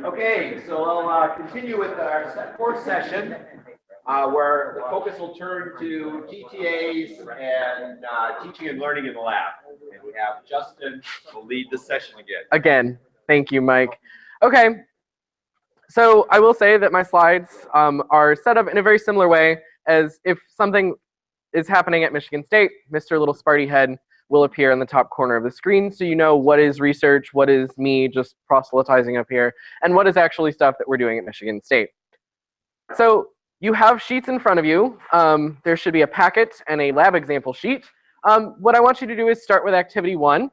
Okay, so I'll continue with our fourth session, where the focus will turn to GTAs and teaching and learning in the lab. And we have Justin will lead the session again. Again, thank you, Mike. Okay, so I will say that my slides are set up in a very similar way as if something is happening at Michigan State, Mr. Little Sparty Head will appear in the top corner of the screen, so you know what is research, what is me just proselytizing up here, and what is actually stuff that we're doing at Michigan State. So you have sheets in front of you. There should be a packet and a lab example sheet. What I want you to do is start with activity 1.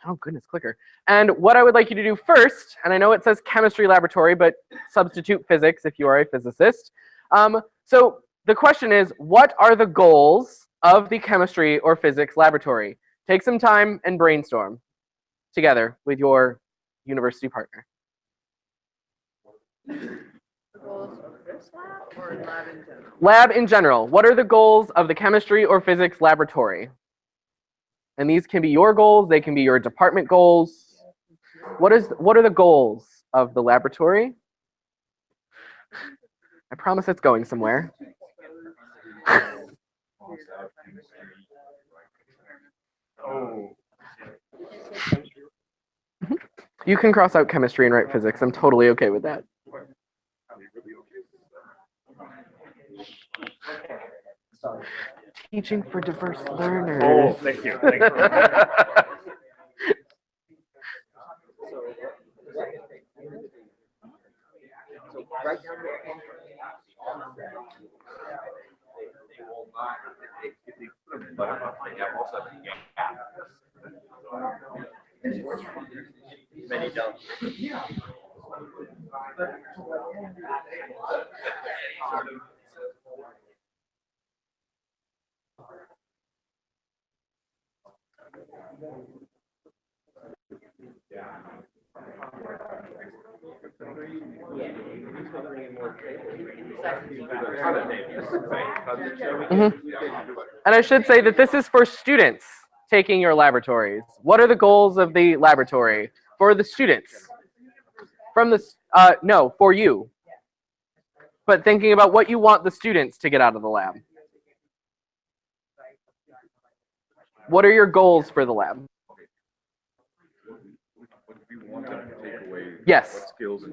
Oh goodness, clicker. And what I would like you to do first, and I know it says chemistry laboratory, but substitute physics if you are a physicist. So the question is, what are the goals of the chemistry or physics laboratory? Take some time and brainstorm together with your university partner. Goals of this lab or lab in general? Lab in general. What are the goals of the chemistry or physics laboratory? And these can be your goals, they can be your department goals. What are the goals of the laboratory? I promise it's going somewhere. You can cross out chemistry and write physics. I'm totally okay with that. Teaching for diverse learners. Oh, thank you. Thank you. Many don't. And I should say that this is for students taking your laboratories. What are the goals of the laboratory for the students? From the no, for you. But thinking about what you want the students to get out of the lab. What are your goals for the lab? Yes.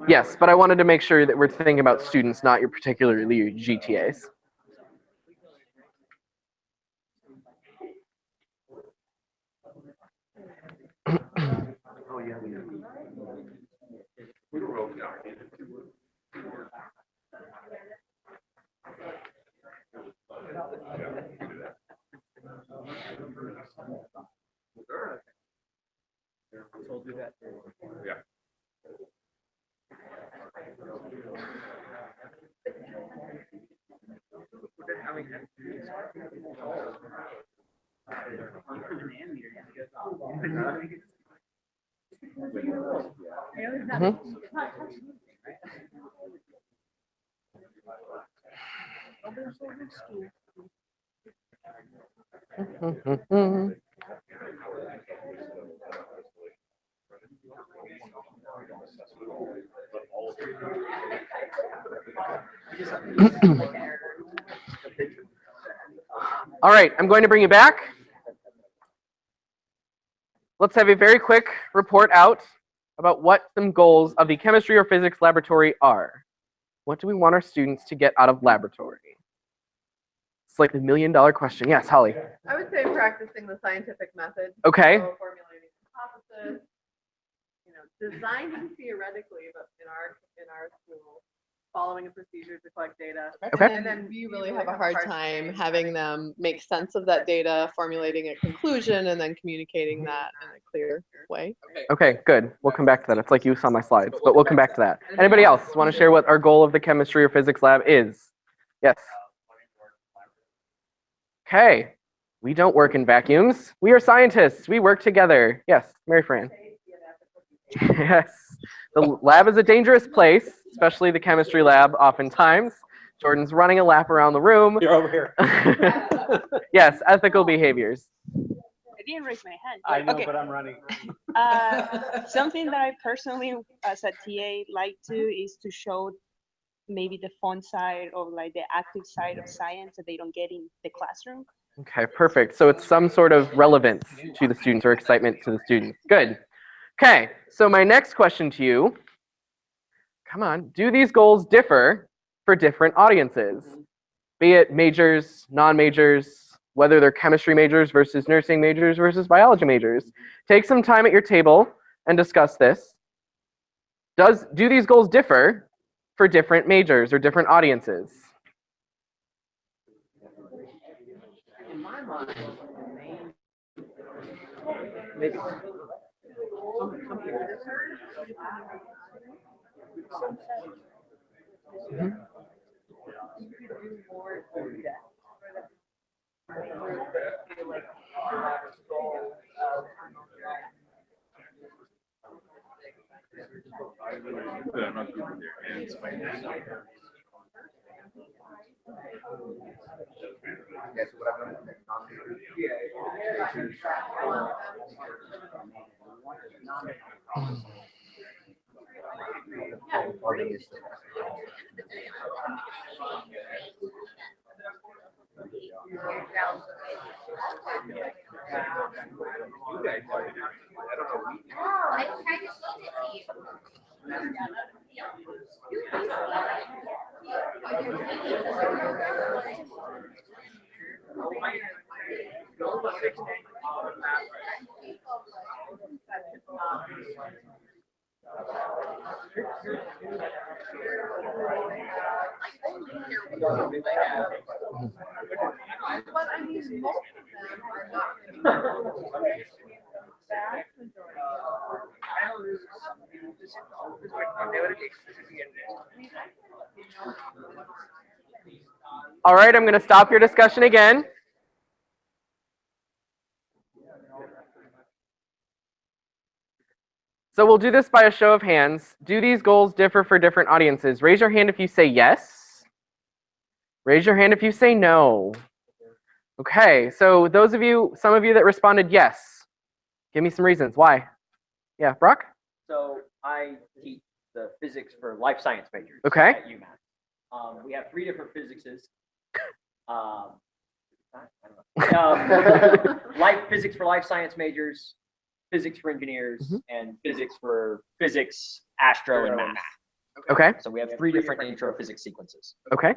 Yes, but I wanted to make sure that we're thinking about students, not your particularly GTAs. Yeah. All right, I'm going to bring you back. Let's have a very quick report out about what some goals of the chemistry or physics laboratory are. What do we want our students to get out of laboratory? It's like the $1,000,000 question. Yes, Holly. I would say practicing the scientific method. Okay. So formulating hypothesis, designing theoretically, but in our school, following a procedure to collect data. Okay. And then we really have a hard time having them make sense of that data, formulating a conclusion, and then communicating that in a clear way. Okay, good. We'll come back to that. It's like you saw my slides, but we'll come back to that. Anybody else want to share what our goal of the chemistry or physics lab is? Yes. Okay, we don't work in vacuums. We are scientists. We work together. Yes, Mary Fran. Yes, the lab is a dangerous place, especially the chemistry lab oftentimes. Jordan's running a lap around the room. You're over here. Yes, ethical behaviors. I didn't raise my hand. I know, Okay. but I'm running. Something that I personally, as a TA, like to is to show maybe the fun side or like the active side of science that they don't get in the classroom. Okay, perfect. So it's some sort of relevance to the students or excitement to the students. Good. Okay, so my next question to you, come on, do these goals differ for different audiences? Be it majors, non-majors, whether they're chemistry majors versus nursing majors versus biology majors. Take some time at your table and discuss this. Do these goals differ for different majors or different audiences? In my mind, maybe But I mean, most of them are not. Vast majority are. All right, I'm going to stop your discussion again. So we'll do this by a show of hands. Do these goals differ for different audiences? Raise your hand if you say yes. Raise your hand if you say no. Okay, so some of you that responded yes, give me some reasons. Why? Yeah, Brock? So I teach the physics for life science majors Okay. at UMass. We have 3 different physicses. I don't know. Physics for life science majors, physics for engineers, and physics for physics, astro, and math. Okay. So we have 3 different intro physics sequences. Okay.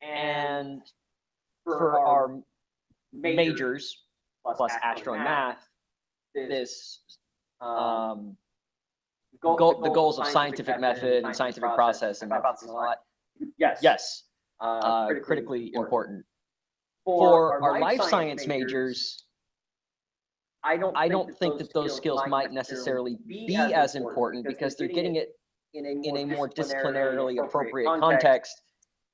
And for our majors, plus astro and math, this the goals of scientific method and scientific process and methods a lot. Yes. Critically important. For our life science majors, I don't think that those skills might necessarily be as important because they're getting it in a more disciplinarily appropriate context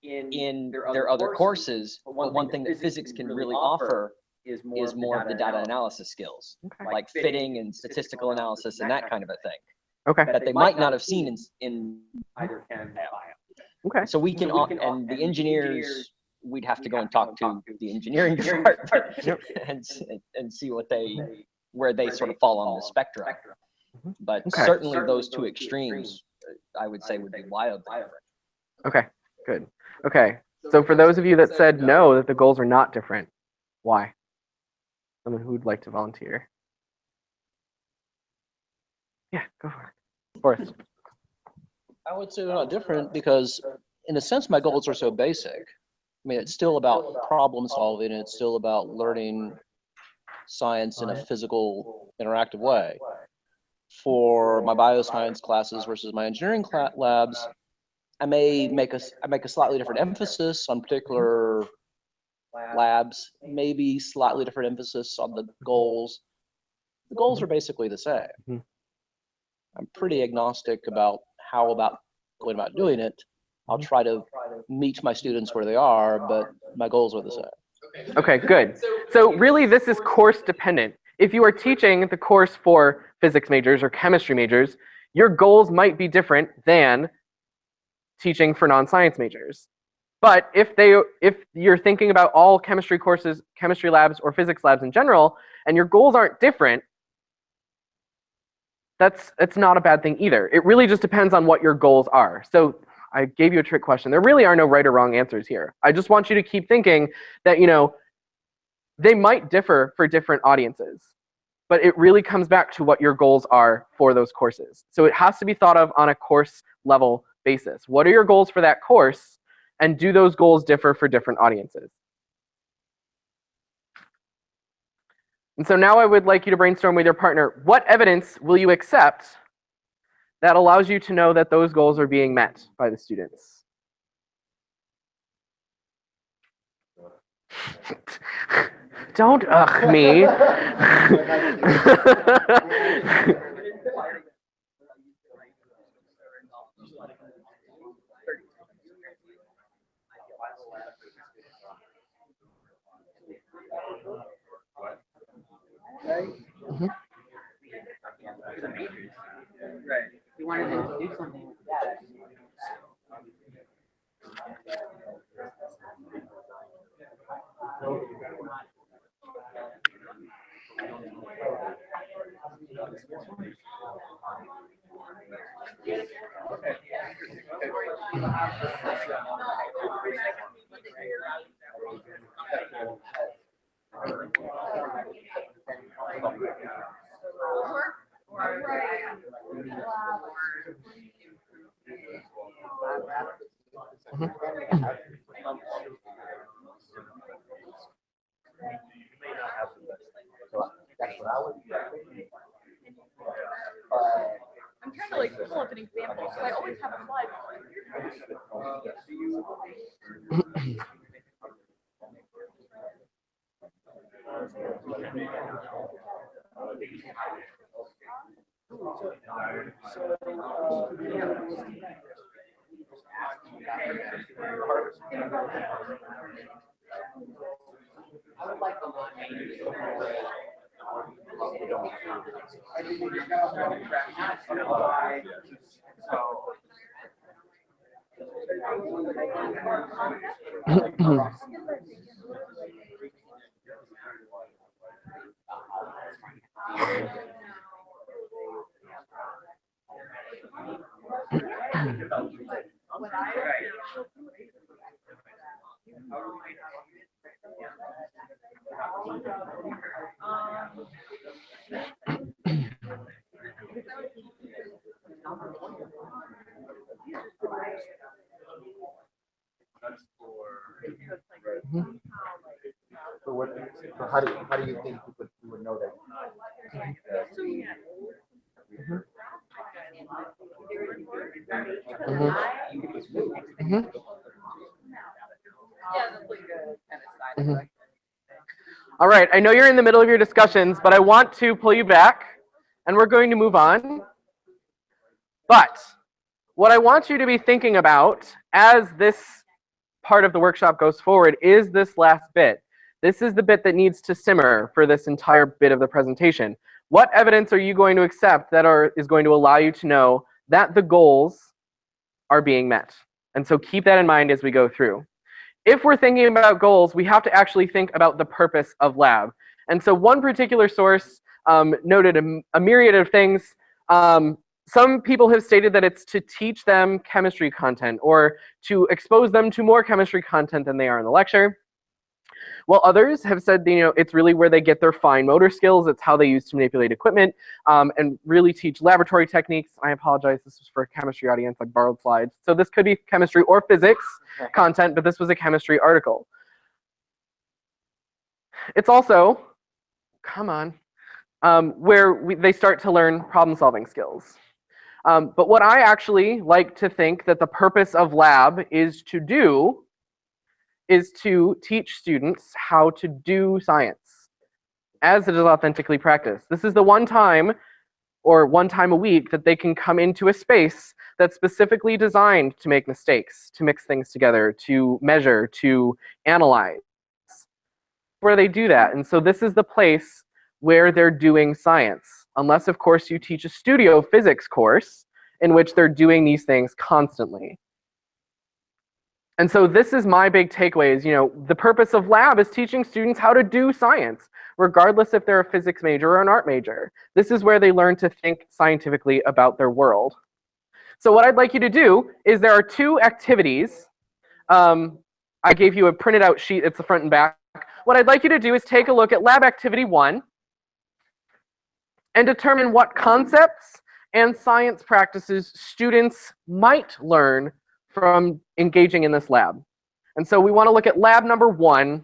in their other courses. But one thing that physics can really offer is more of the data analysis skills, like fitting and statistical analysis and that kind of a thing. Okay. That they might not have seen in either chem or bio. Okay. So we can, and the engineers, we'd have to go and talk to the engineering department and see where they sort of fall on the spectrum. But certainly those 2 extremes, I would say, would be wildly different. Okay, good. Okay, so for those of you that said no, that the goals are not different, why? Someone who would like to volunteer. Yeah, go for it. Forrest. I would say they're not different because, in a sense, my goals are so basic. I mean, it's still about problem solving. It's still about learning science in a physical, interactive way. For my bioscience classes versus my engineering labs, I make a slightly different emphasis on particular labs, maybe slightly different emphasis on the goals. The goals are basically the same. I'm pretty agnostic about going about doing it. I'll try to meet my students where they are, but my goals are the same. Okay, good. So really this is course dependent. If you are teaching the course for physics majors or chemistry majors, your goals might be different than teaching for non-science majors. But if you're thinking about all chemistry courses, chemistry labs, or physics labs in general, and your goals aren't different, it's not a bad thing either. It really just depends on what your goals are. So I gave you a trick question. There really are no right or wrong answers here. I just want you to keep thinking that, they might differ for different audiences, but it really comes back to what your goals are for those courses. So it has to be thought of on a course level basis. What are your goals for that course, and do those goals differ for different audiences? And so now I would like you to brainstorm with your partner. What evidence will you accept that allows you to know that those goals are being met by the students? Don't ugh me. Mhm. Right. If you wanted to do something with that. I'm trying to like pull up an example, so I always have a slide. So how do you think you would know that? All right, I know you're in the middle of your discussions, but I want to pull you back, and we're going to move on. But what I want you to be thinking about as this part of the workshop goes forward is this last bit. This is the bit that needs to simmer for this entire bit of the presentation. What evidence are you going to accept that is going to allow you to know that the goals are being met? And so keep that in mind as we go through. If we're thinking about goals, we have to actually think about the purpose of lab. And so one particular source noted a myriad of things. Some people have stated that it's to teach them chemistry content or to expose them to more chemistry content than they are in the lecture. While others have said, it's really where they get their fine motor skills. It's how they use to manipulate equipment and really teach laboratory techniques. I apologize, this was for a chemistry audience, like borrowed slides. So this could be chemistry or physics content, but this was a chemistry article. It's also, come on, where they start to learn problem-solving skills. But what I actually like to think that the purpose of lab is to do is to teach students how to do science as it is authentically practiced. This is the one time or one time a week that they can come into a space that's specifically designed to make mistakes, to mix things together, to measure, to analyze. where they do that. And so this is the place where they're doing science. Unless, of course, you teach a studio physics course in which they're doing these things constantly. And so this is my big takeaway is, the purpose of lab is teaching students how to do science, regardless if they're a physics major or an art major. This is where they learn to think scientifically about their world. So what I'd like you to do is there are 2 activities. I gave you a printed out sheet, it's the front and back. What I'd like you to do is take a look at lab activity 1 and determine what concepts and science practices students might learn from engaging in this lab. And so we want to look at lab number 1.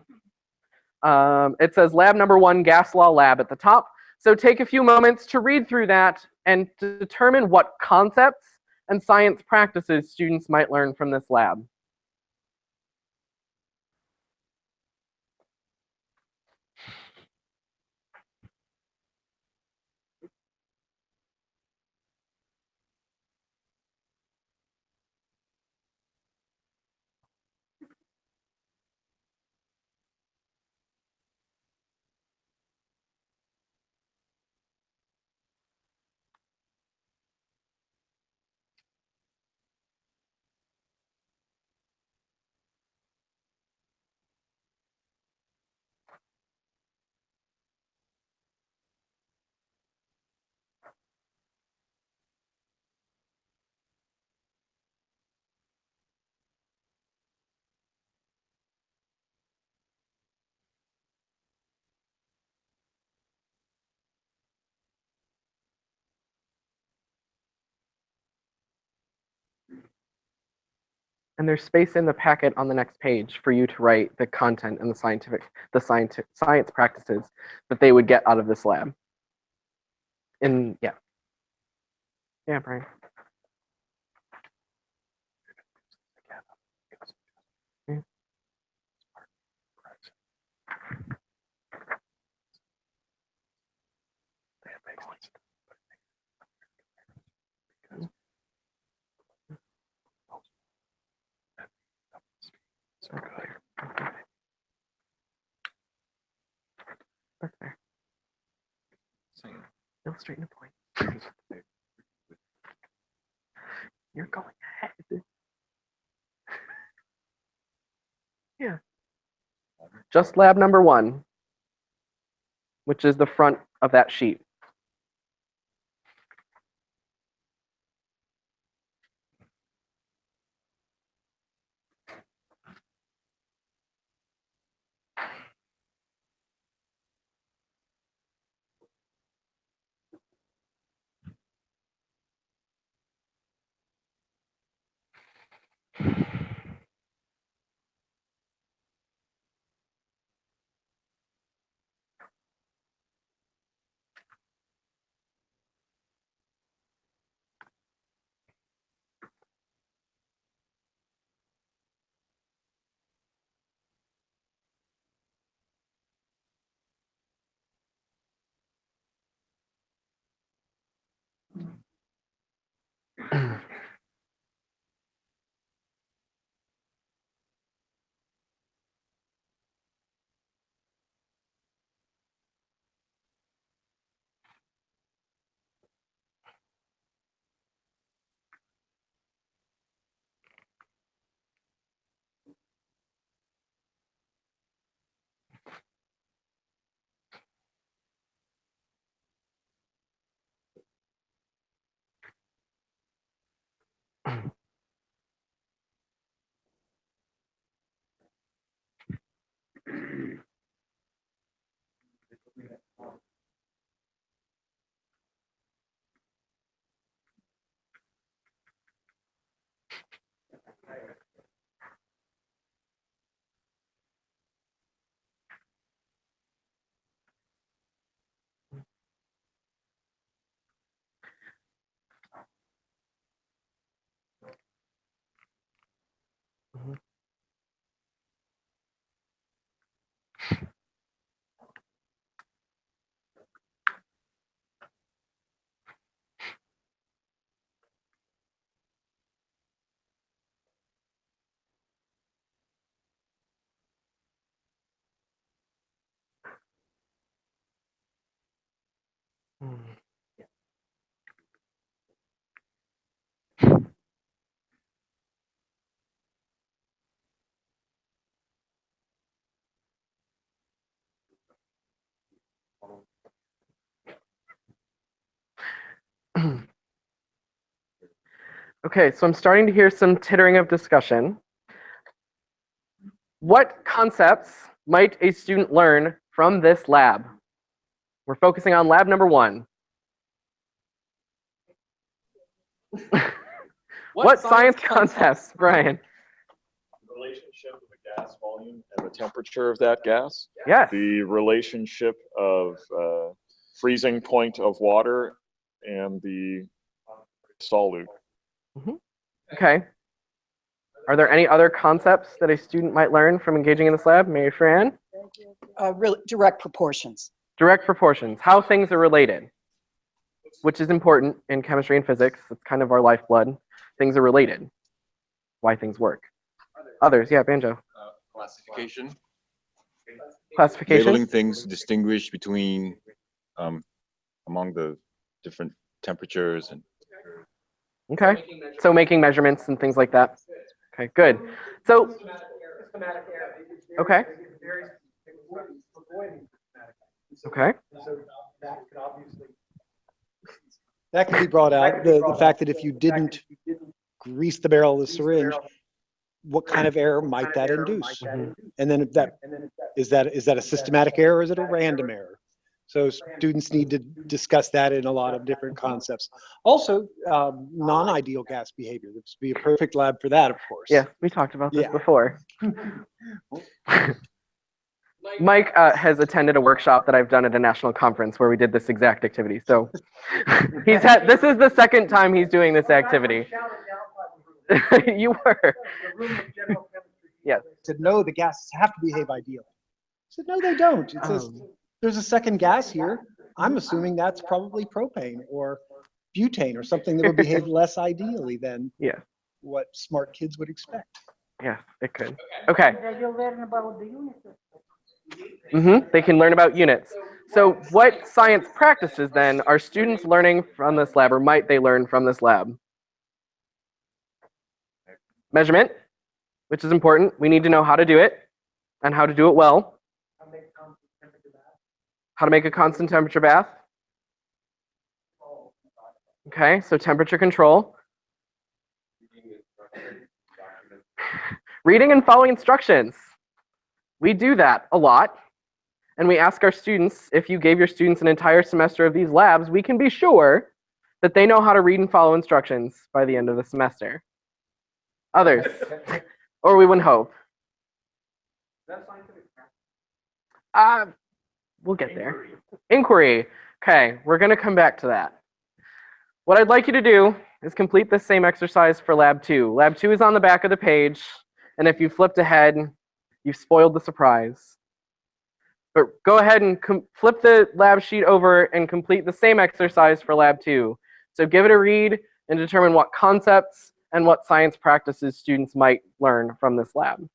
It says lab number 1, gas law lab at the top. So take a few moments to read through that and to determine what concepts and science practices students might learn from this lab. And there's space in the packet on the next page for you to write the content and the science practices that they would get out of this lab. And yeah. Yeah, Brian. Yeah. Back there. Illustrate the point. You're going ahead. Yeah. Just lab number 1, which is the front of that sheet. Okay, so I'm starting to hear some tittering of discussion. What concepts might a student learn from this lab? We're focusing on lab number 1. What science concepts, Brian? The relationship of the gas volume and the temperature of that gas. Yes. The relationship of freezing point of water and the solute. Okay. Are there any other concepts that a student might learn from engaging in this lab? Mary Fran? Really direct proportions. Direct proportions, how things are related, which is important in chemistry and physics. It's kind of our lifeblood. Things are related, why things work. Others, yeah, Banjo. Classification. Classification. Labeling things, distinguish between among the different temperatures and. Okay, so making measurements and things like that. Okay, good. So, okay. Okay. That can be brought out, the fact that if you didn't grease the barrel of the syringe, what kind of error might that induce? And then if that is that a systematic error or is it a random error? So students need to discuss that in a lot of different concepts. Also, non-ideal gas behavior. This would be a perfect lab for that, of course. Yeah, we talked about this before. Mike has attended a workshop that I've done at a national conference where we did this exact activity. So this is the second time he's doing this activity. You were. Yes. Said no, the gases have to behave ideally. I said no, they don't. It says there's a second gas here. I'm assuming that's probably propane or butane or something that would behave less ideally than what smart kids would expect. Yeah, it could. Okay. You'll learn about the units. They can learn about units. So what science practices then are students learning from this lab, or might they learn from this lab? Measurement, which is important. We need to know how to do it and how to do it well. How to make a constant temperature bath. Okay, so temperature control. Reading and following instructions. We do that a lot. And we ask our students, if you gave your students an entire semester of these labs, we can be sure that they know how to read and follow instructions by the end of the semester. Others, or we wouldn't hope. We'll get there. Inquiry. Okay, we're going to come back to that. What I'd like you to do is complete the same exercise for Lab 2. Lab 2 is on the back of the page, and if you flipped ahead, you've spoiled the surprise. But go ahead and flip the lab sheet over and complete the same exercise for Lab 2. So give it a read and determine what concepts and what science practices students might learn from this lab.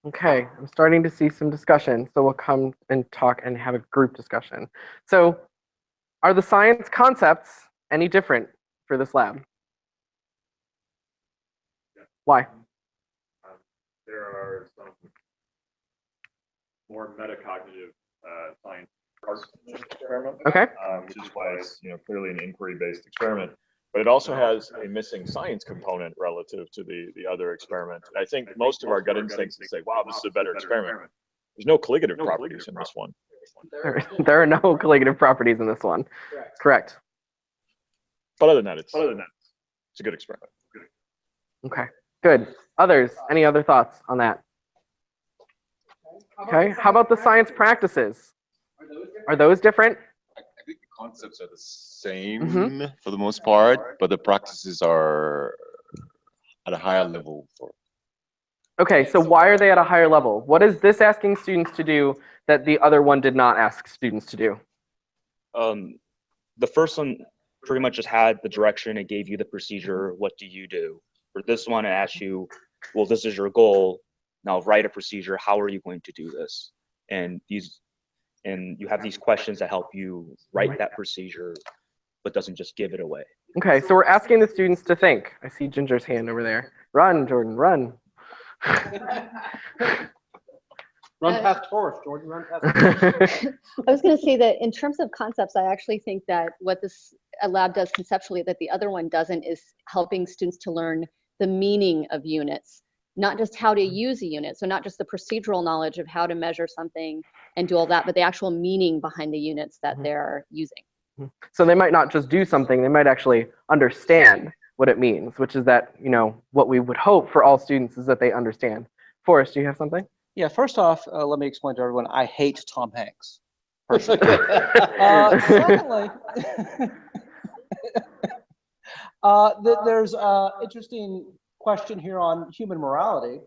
Okay, I'm starting to see some discussion, so we'll come and talk and have a group discussion. So, are the science concepts any different for this lab? Why? There are some more metacognitive science parts of this experiment. Okay. Which is why it's clearly an inquiry-based experiment. But it also has a missing science component relative to the other experiment. And I think most of our gut instincts is say, wow, this is a better experiment. There's no colligative properties in this one. There are no colligative properties in this one. Correct. But other than that, it's a good experiment. Okay, good. Others, any other thoughts on that? Okay, how about the science practices? Are those different? I think the concepts are the same for the most part, but the practices are at a higher level. Okay, so why are they at a higher level? What is this asking students to do that the other one did not ask students to do? The first one pretty much just had the direction. It gave you the procedure. What do you do? For this one, it asked you, well, this is your goal. Now write a procedure. How are you going to do this? And you have these questions that help you write that procedure, but doesn't just give it away. Okay, so we're asking the students to think. I see Ginger's hand over there. Run, Jordan, run. Run past Horace, Jordan, run past Horace. I was going to say that in terms of concepts, I actually think that what this lab does conceptually that the other one doesn't is helping students to learn the meaning of units, not just how to use a unit. So not just the procedural knowledge of how to measure something and do all that, but the actual meaning behind the units that they're using. So they might not just do something, they might actually understand what it means, which is that, what we would hope for all students is that they understand. Forrest, do you have something? Yeah, first off, let me explain to everyone, I hate Tom Hanks. Personally. Secondly, there's an interesting question here on human morality.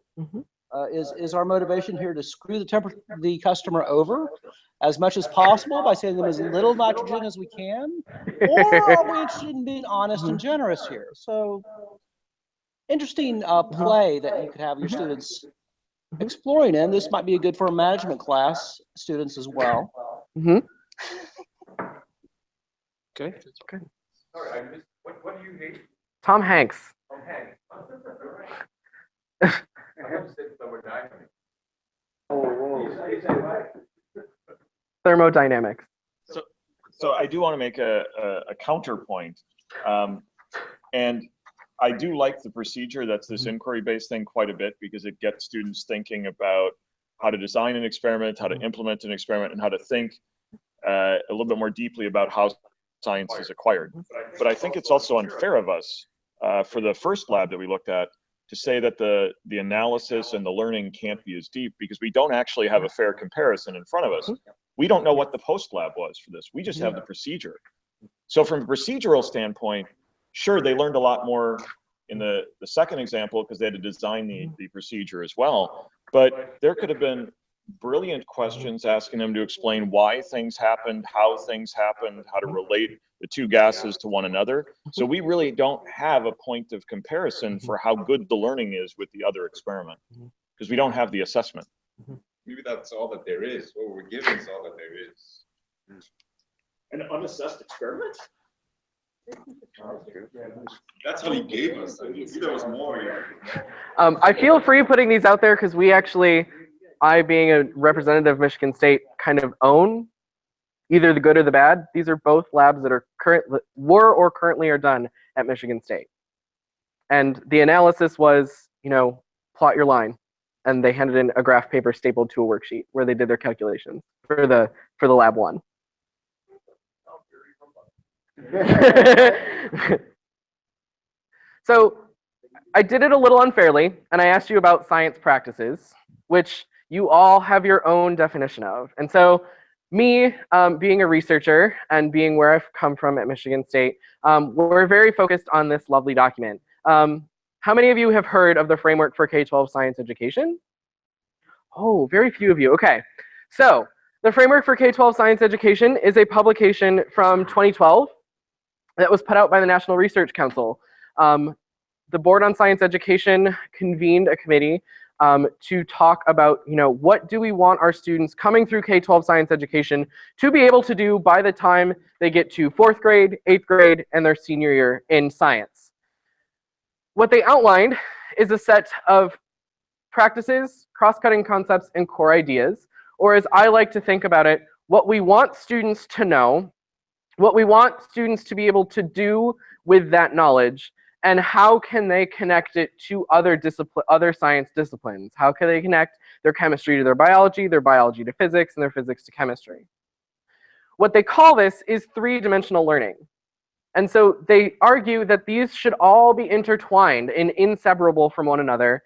Is our motivation here to screw the customer over as much as possible by saving them as little nitrogen as we can? Or are we interested in being honest and generous here? So, interesting play that you could have your students exploring in. This might be good for a management class students as well. Okay. Sorry, I missed. What do you hate? Tom Hanks. Tom Hanks. Thermodynamics. So I do want to make a counterpoint. And I do like the procedure that's this inquiry-based thing quite a bit because it gets students thinking about how to design an experiment, how to implement an experiment, and how to think a little bit more deeply about how science is acquired. But I think it's also unfair of us for the first lab that we looked at to say that the analysis and the learning can't be as deep because we don't actually have a fair comparison in front of us. We don't know what the post lab was for this. We just have the procedure. So from a procedural standpoint, sure, they learned a lot more in the second example because they had to design the procedure as well. But there could have been brilliant questions asking them to explain why things happened, how to relate the two gases to one another. So we really don't have a point of comparison for how good the learning is with the other experiment because we don't have the assessment. Maybe that's all that there is. What we're given is all that there is. An unassessed experiment? That's what he gave us. I mean, there was more. I feel free putting these out there because we actually, I being a representative of Michigan State, kind of own either the good or the bad. These are both labs that are currently are done at Michigan State. And the analysis was, plot your line. And they handed in a graph paper stapled to a worksheet where they did their calculations for the lab one. So I did it a little unfairly, and I asked you about science practices, which you all have your own definition of. And so me, being a researcher and being where I've come from at Michigan State, we're very focused on this lovely document. How many of you have heard of the Framework for K-12 Science Education? Oh, very few of you. Okay. So the Framework for K-12 Science Education is a publication from 2012 that was put out by the National Research Council. The Board on Science Education convened a committee to talk about, what do we want our students coming through K-12 science education to be able to do by the time they get to 4th grade, 8th grade, and their senior year in science. What they outlined is a set of practices, cross-cutting concepts, and core ideas, or as I like to think about it, what we want students to know, what we want students to be able to do with that knowledge, and how can they connect it to other science disciplines? How can they connect their chemistry to their biology to physics, and their physics to chemistry? What they call this is three-dimensional learning. And so they argue that these should all be intertwined and inseparable from one another,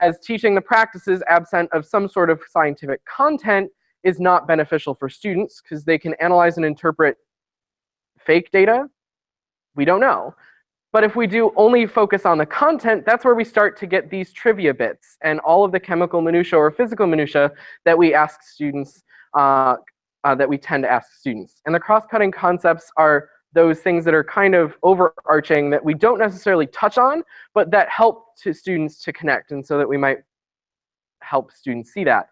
as teaching the practices absent of some sort of scientific content is not beneficial for students because they can analyze and interpret fake data. We don't know. But if we do only focus on the content, that's where we start to get these trivia bits and all of the chemical minutia or physical minutia that we ask students, that we tend to ask students. And the cross-cutting concepts are those things that are kind of overarching that we don't necessarily touch on, but that help to students to connect, and so that we might help students see that.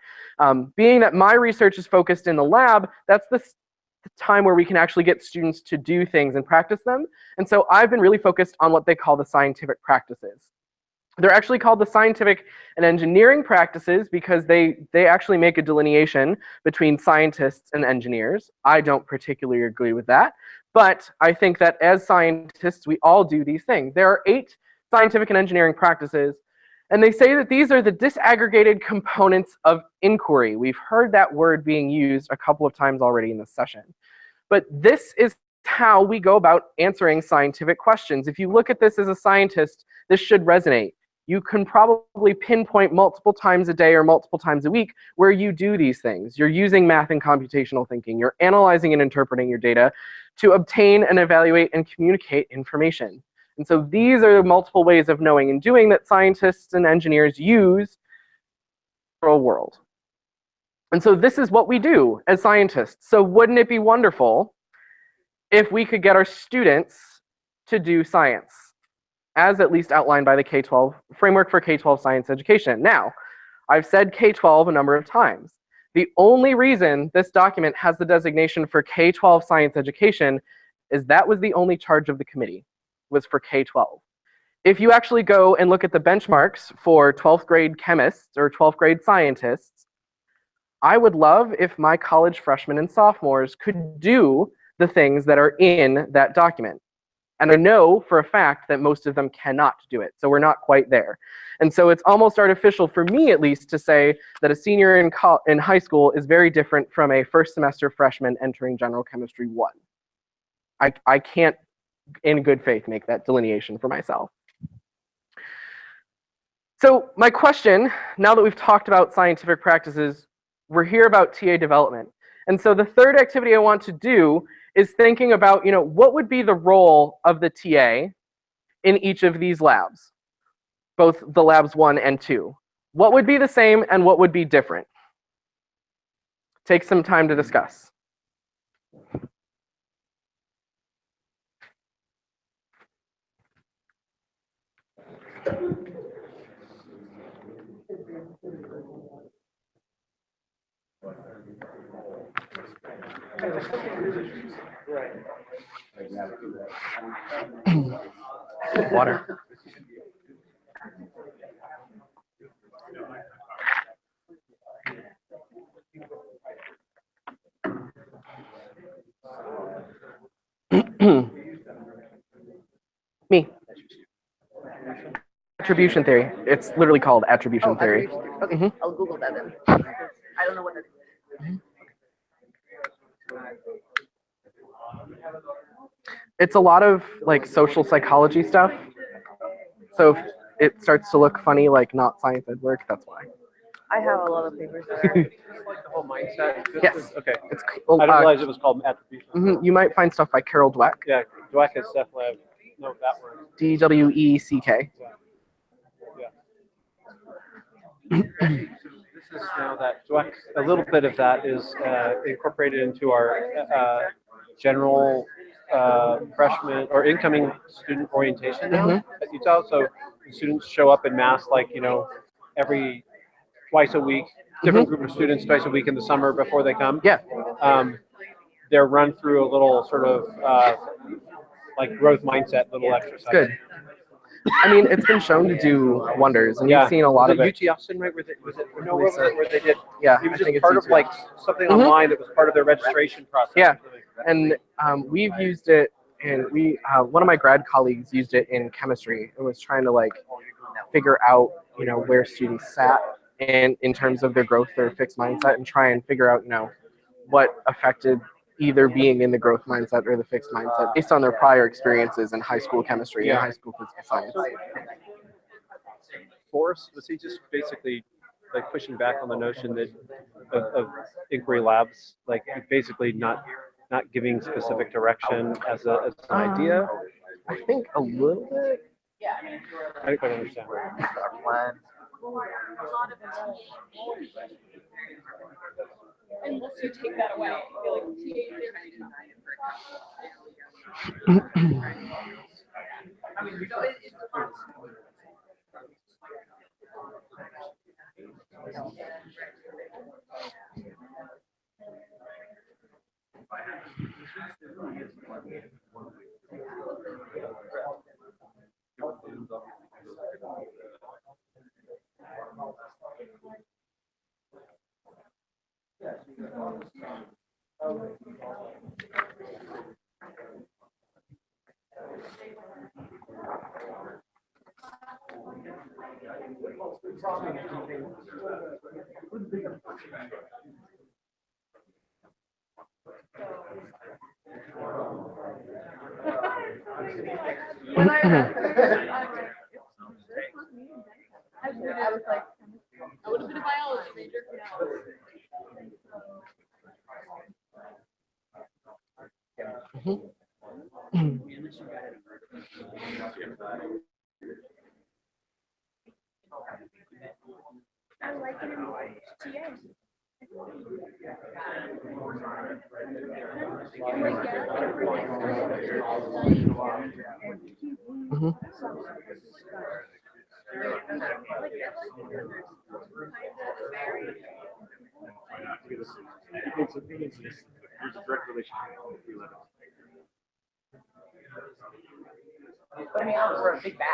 Being that my research is focused in the lab, that's the time where we can actually get students to do things and practice them. And so I've been really focused on what they call the scientific practices. They're actually called the scientific and engineering practices because they actually make a delineation between scientists and engineers. I don't particularly agree with that, but I think that as scientists, we all do these things. There are 8 scientific and engineering practices, and they say that these are the disaggregated components of inquiry. We've heard that word being used a couple of times already in this session. But this is how we go about answering scientific questions. If you look at this as a scientist, this should resonate. You can probably pinpoint multiple times a day or multiple times a week where you do these things. You're using math and computational thinking. You're analyzing and interpreting your data to obtain and evaluate and communicate information. And so these are the multiple ways of knowing and doing that scientists and engineers use in the real world. And so this is what we do as scientists. So wouldn't it be wonderful if we could get our students to do science, as at least outlined by the K-12 Framework for K-12 Science Education? Now, I've said K-12 a number of times. The only reason this document has the designation for K-12 Science Education is that was the only charge of the committee, was for K-12. If you actually go and look at the benchmarks for 12th grade chemists or 12th grade scientists, I would love if my college freshmen and sophomores could do the things that are in that document. And I know for a fact that most of them cannot do it, so we're not quite there. And so it's almost artificial for me, at least, to say that a senior in high school is very different from a first semester freshman entering General Chemistry 1. I can't, in good faith, make that delineation for myself. So my question, now that we've talked about scientific practices, we're here about TA development. And so the third activity I want to do is thinking about, what would be the role of the TA in each of these labs, both the labs 1 and 2. What would be the same and what would be different? Take some time to discuss. Water. Me. Attribution theory. It's literally called attribution theory. Okay, Mhm. I'll Google that then. I don't know what that is. It's a lot of social psychology stuff. So if it starts to look funny, like not science ed work, that's why. I have a lot of papers. The whole mindset. Yes. Okay. It's I didn't realize it was called attribution. You might find stuff by Carol Dweck. Yeah, Dweck is definitely, I know that word. DWECK. Yeah. is now that a little bit of that is incorporated into our general freshman or incoming student orientation now at Utah. So students show up in mass, like, every twice a week, different group of students twice a week in the summer before they come. Yeah. They're run through a little sort of like growth mindset little exercise. Good. I mean, it's been shown to do wonders, and you've seen a lot of it. UT Austin, right? Was it where they did? Yeah, it was I think just it's part of UT. like something online that was part of their registration process. Yeah, and we've used it, and one of my grad colleagues used it in chemistry and was trying to like figure out, where students sat and in terms of their growth, their fixed mindset, and try and figure out, what affected either being in the growth mindset or the fixed mindset based on their prior experiences in high school chemistry and high school physical science. Forrest, was he just basically like pushing back on the notion that of inquiry labs, like basically not giving specific direction as an idea? I think a little bit. I don't quite understand. Unless you take that away, I feel like when I read this, I was like, I would have been a biology major. I like it in TA. I mean, we're a big bat.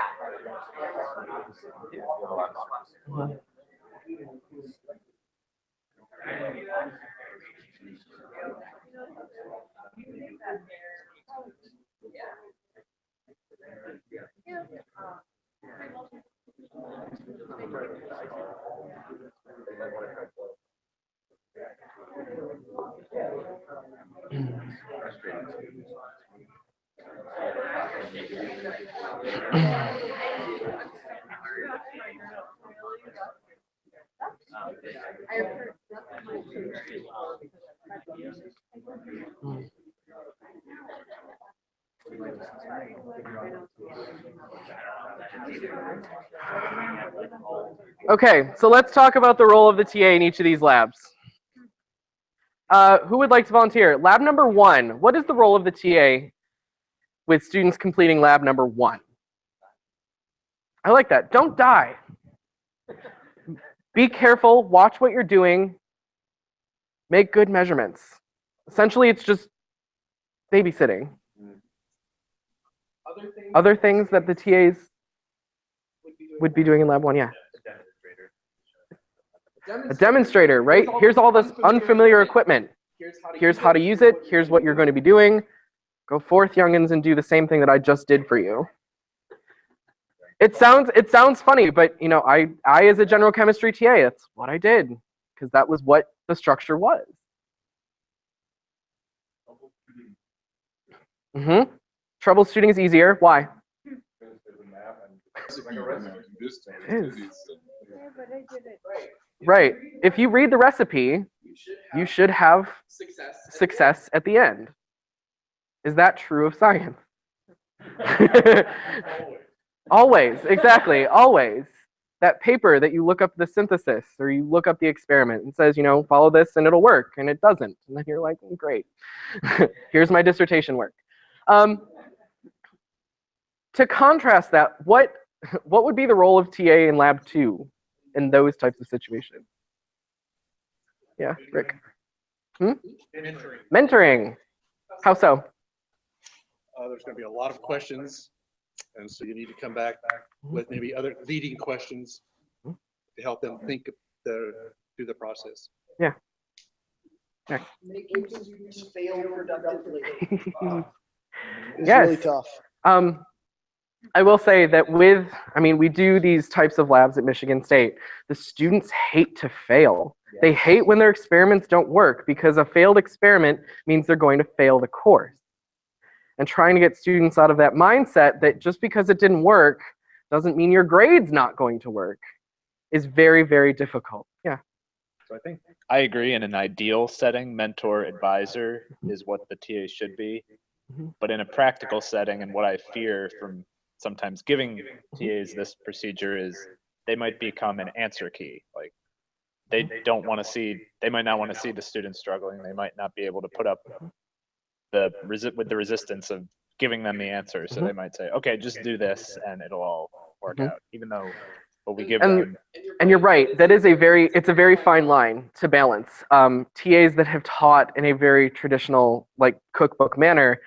Okay, so let's talk about the role of the TA in each of these labs. Who would like to volunteer? Lab number 1, what is the role of the TA with students completing lab number 1? I like that. Don't die. Be careful, watch what you're doing, make good measurements. Essentially, it's just babysitting. Other things that the TAs would be doing in lab 1, yeah. A demonstrator, right? Here's all this unfamiliar equipment. Here's how to use it. Here's what you're going to be doing. Go forth, youngins, and do the same thing that I just did for you. It sounds funny, but I as a general chemistry TA, that's what I did, because that was what the structure was. Troubleshooting is easier. Why? Right. If you read the recipe, you should have success at the end. Is that true of science? Always, exactly, always. that paper that you look up the synthesis or you look up the experiment and says, you know, follow this and it'll work, and it doesn't. And then you're like, great, here's my dissertation work. To contrast that, what would be the role of TA in Lab 2 in those types of situations? Yeah, Rick. Mentoring. Mentoring. How so? There's going to be a lot of questions, and so you need to come back with maybe other leading questions to help them think through the process. Yeah. Making students fail productively. It's Yes. really tough. I will say that we do these types of labs at Michigan State. The students hate to fail. They hate when their experiments don't work because a failed experiment means they're going to fail the course. And trying to get students out of that mindset that just because it didn't work doesn't mean your grade's not going to work is very, very difficult. Yeah. So I think I agree, in an ideal setting, mentor advisor is what the TA should be. But in a practical setting, and what I fear from sometimes giving TAs this procedure is they might become an answer key. Like they might not want to see the students struggling. They might not be able to put up with the resistance of giving them the answer. So they might say, okay, just do this and it'll all work out, even though what we give them. And you're right, it's a very fine line to balance. TAs that have taught in a very traditional, like, cookbook manner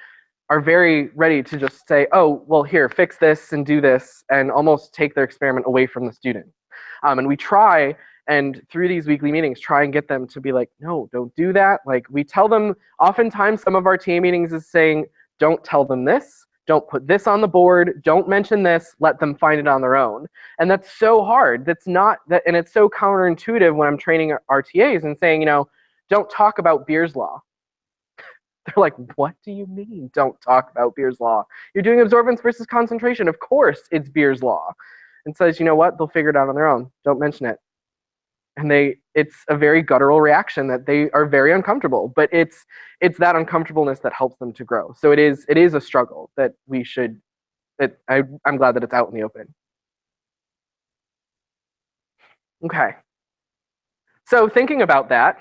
are very ready to just say, oh, well, here, fix this and do this, and almost take their experiment away from the student. And we try, and through these weekly meetings, try and get them to be like, no, don't do that. Like, we tell them, oftentimes some of our TA meetings is saying, don't tell them this, don't put this on the board, don't mention this, let them find it on their own. And that's so hard. And it's so counterintuitive when I'm training our TAs and saying, you know, don't talk about Beer's Law. They're like, what do you mean, don't talk about Beer's Law? You're doing absorbance versus concentration. Of course it's Beer's Law. And says, you know what, they'll figure it out on their own. Don't mention it. And it's a very guttural reaction that they are very uncomfortable, but it's that uncomfortableness that helps them to grow. So it is a struggle that I'm glad that it's out in the open. Okay. So thinking about that,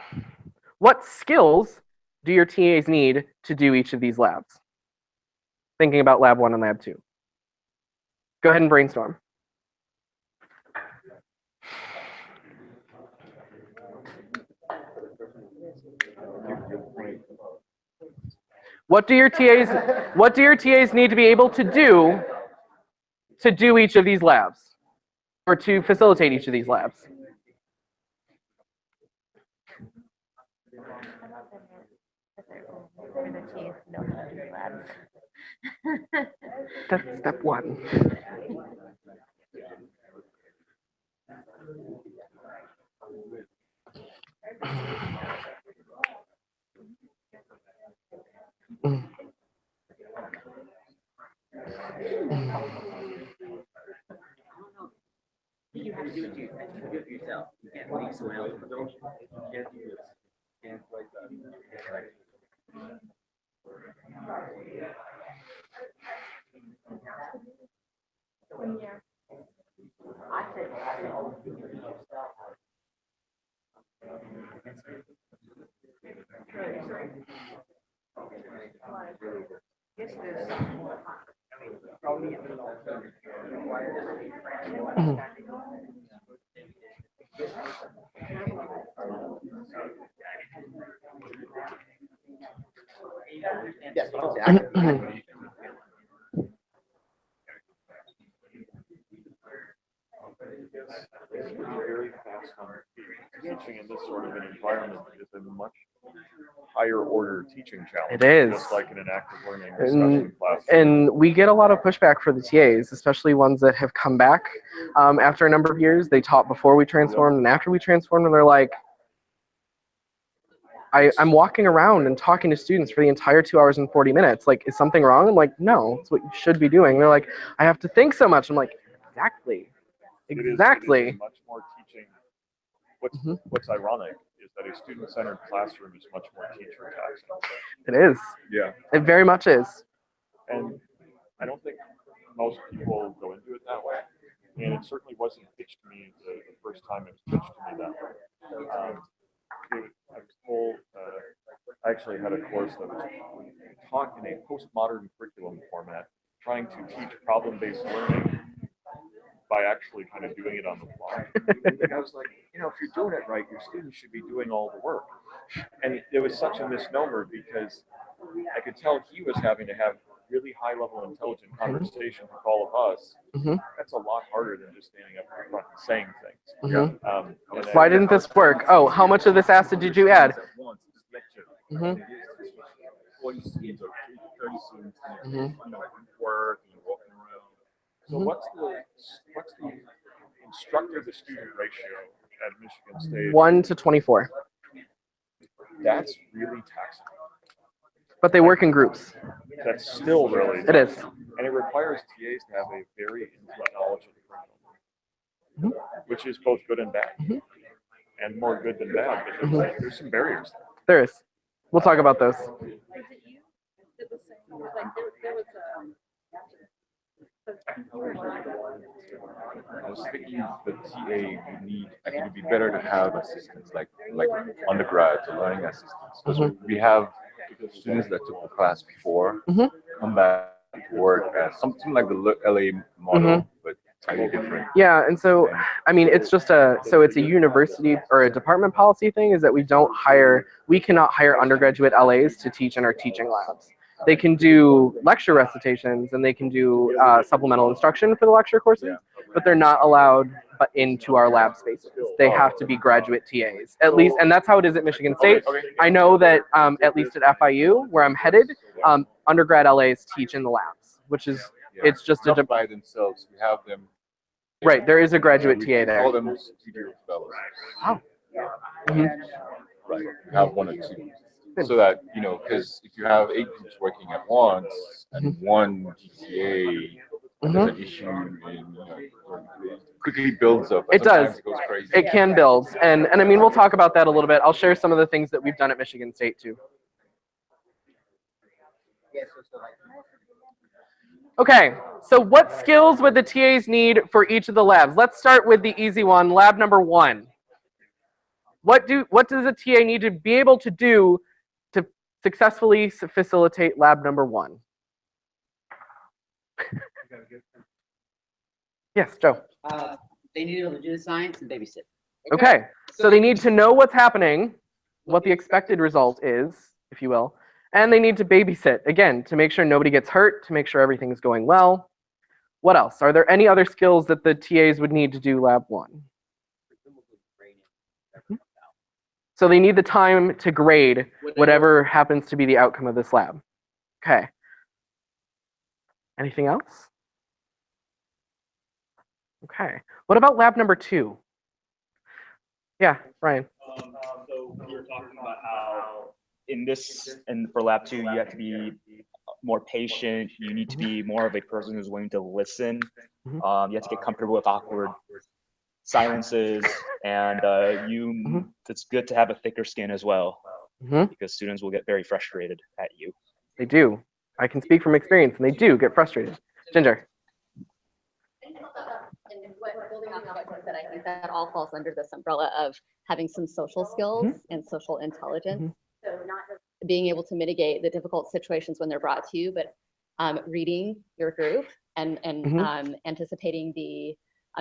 what skills do your TAs need to do each of these labs? Thinking about Lab 1 and Lab 2. Go ahead and brainstorm. What do your TAs need to be able to do each of these labs, or to facilitate each of these labs? That's step one. You have to do it yourself. You can't leave someone else. You can't do this. You can't write that. Yes, Very fast on our feet. Teaching in this sort of an environment is a much higher order teaching challenge. It is. Just like in an active learning discussion class. And we get a lot of pushback for the TAs, especially ones that have come back after a number of years. They taught before we transformed and after we transformed, and they're like, I'm walking around and talking to students for the entire 2 hours and 40 minutes. Like, is something wrong? I'm like, no, it's what you should be doing. They're like, I have to think so much. I'm like, exactly. It is much more teaching. What's ironic is that a student-centered classroom is much more teacher taxing. It is. Yeah. It very much is. And I don't think most people go into it that way. and it certainly wasn't pitched to me the first time it was pitched to me that way. I was told, I actually had a course that was taught in a postmodern curriculum format, trying to teach problem-based learning by actually kind of doing it on the fly. And I was like, you know, if you're doing it right, your students should be doing all the work. And it was such a misnomer because I could tell he was having to have really high-level intelligent conversation with all of us. That's a lot harder than just standing up in front and saying things. Why didn't this work? Oh, how much of this acid did you add? 40 students or 30 students, work and walking around. So what's the instructor to student ratio at Michigan State? 1 to 24. That's really taxing. But they work in groups. That's still really It is. And it requires TAs to have a very intimate knowledge of the curriculum, which is both good and bad, and more good than bad. But there's some barriers there. There is. We'll talk about those. I was thinking the TA, you need, I think it'd be better to have assistants like undergrads or learning assistants. Because we have students that took the class before come back to work as something like the LA model, but slightly different. Yeah, and so, I mean, it's just it's a university or a department policy thing, is that we cannot hire undergraduate LAs to teach in our teaching labs. They can do lecture recitations and they can do supplemental instruction for the lecture courses, but they're not allowed into our lab spaces. They have to be graduate TAs, at least, and that's how it is at Michigan State. I know that at least at FIU, where I'm headed, undergrad LAs teach in the labs, which is, it's just not by themselves. We have them. Right, there is a graduate TA there. Call them studio fellows. Oh. Right, we have 1 or 2. So that, you know, because if you have 8 groups working at once and one GTA, there's an issue, and it quickly builds up. It does. It goes crazy. It can build, and I mean, we'll talk about that a little bit. I'll share some of the things that we've done at Michigan State too. Okay, so what skills would the TAs need for each of the labs? Let's start with the easy one, lab number 1. What does a TA need to be able to do to successfully facilitate lab number 1? Yes, Joe. They need to be able to do the science and babysit. Okay, so they need to know what's happening, what the expected result is, if you will, and they need to babysit, again, to make sure nobody gets hurt, to make sure everything is going well. What else? Are there any other skills that the TAs would need to do lab 1? So they need the time to grade whatever happens to be the outcome of this lab. Okay. Anything else? Okay. What about lab number 2? Yeah, Ryan. So we were talking about how for lab 2, you have to be more patient. You need to be more of a person who's willing to listen. You have to get comfortable with awkward silences, and it's good to have a thicker skin as well, because students will get very frustrated at you. They do. I can speak from experience, and they do get frustrated. Ginger. Building on what you said, I think that all falls under this umbrella of having some social skills and social intelligence. So not just being able to mitigate the difficult situations when they're brought to you, but reading your group and anticipating the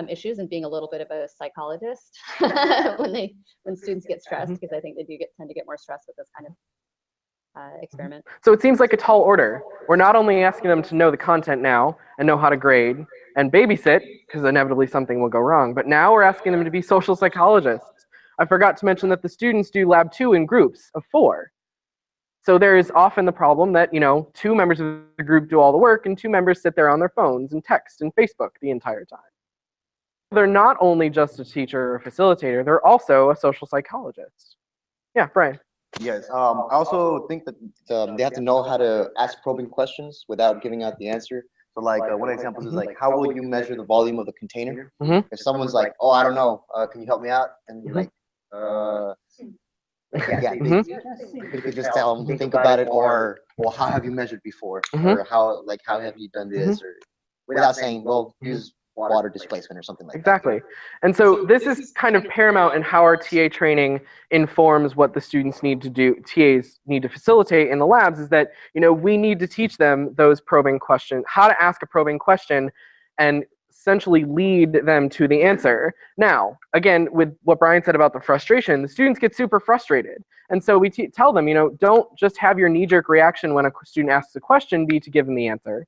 issues and being a little bit of a psychologist when students get stressed, because I think they do tend to get more stressed with this kind of experiment. So it seems like a tall order. We're not only asking them to know the content now and know how to grade and babysit, because inevitably something will go wrong, but now we're asking them to be social psychologists. I forgot to mention that the students do lab 2 in groups of 4. So there is often the problem that, 2 members of the group do all the work and 2 members sit there on their phones and text and Facebook the entire time. They're not only just a teacher or a facilitator, they're also a social psychologist. Yeah, Brian. Yes, I also think that they have to know how to ask probing questions without giving out the answer. So like one example is like, how will you measure the volume of the container? If someone's like, oh, I don't know, can you help me out? And you're like, you could just tell them to think about it, or well, how have you measured before? Or how have you done this? Or without saying, well, use water displacement or something like that. Exactly. And so this is kind of paramount in how our TA training informs what the students need to do, TAs need to facilitate in the labs, is that, we need to teach them those probing questions, how to ask a probing question and essentially lead them to the answer. Now, again, with what Brian said about the frustration, the students get super frustrated. And so we tell them, don't just have your knee-jerk reaction when a student asks a question be to give them the answer.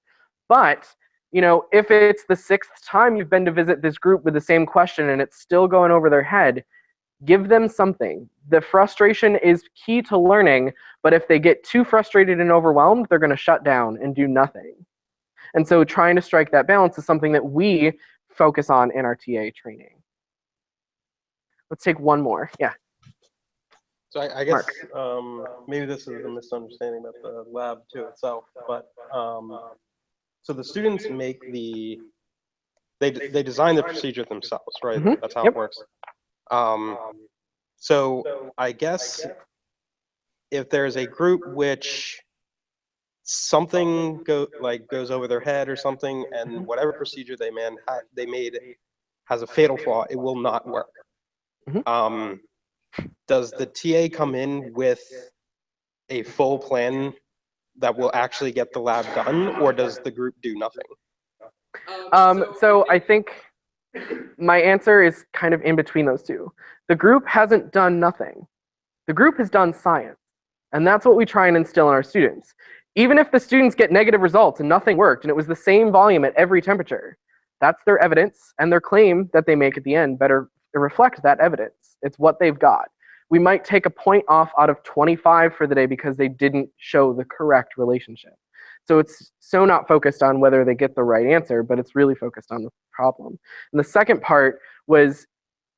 But if it's the 6th time you've been to visit this group with the same question and it's still going over their head, give them something. The frustration is key to learning, but if they get too frustrated and overwhelmed, they're going to shut down and do nothing. And so trying to strike that balance is something that we focus on in our TA training. Let's take one more. Yeah. So I guess maybe this is a misunderstanding about the lab to itself, but so the students make they design the procedure themselves, right? Mm-hmm. That's how it works. So I guess if there's a group which something goes over their head or something, and whatever procedure they made has a fatal flaw, it will not work. Mm-hmm. Does the TA come in with a full plan that will actually get the lab done, or does the group do nothing? So I think my answer is kind of in between those two. The group hasn't done nothing. The group has done science. And that's what we try and instill in our students. Even if the students get negative results and nothing worked and it was the same volume at every temperature, that's their evidence, and their claim that they make at the end better reflect that evidence. It's what they've got. We might take a point off out of 25 for the day because they didn't show the correct relationship. So it's so not focused on whether they get the right answer, but it's really focused on the problem. And the second part was,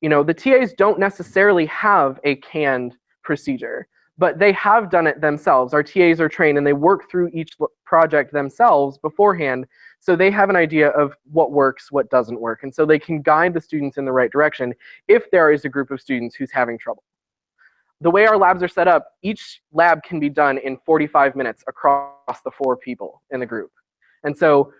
the TAs don't necessarily have a canned procedure, but they have done it themselves. Our TAs are trained and they work through each project themselves beforehand, so they have an idea of what works, what doesn't work, and so they can guide the students in the right direction if there is a group of students who's having trouble. The way our labs are set up, each lab can be done in 45 minutes across the 4 people in the group. And so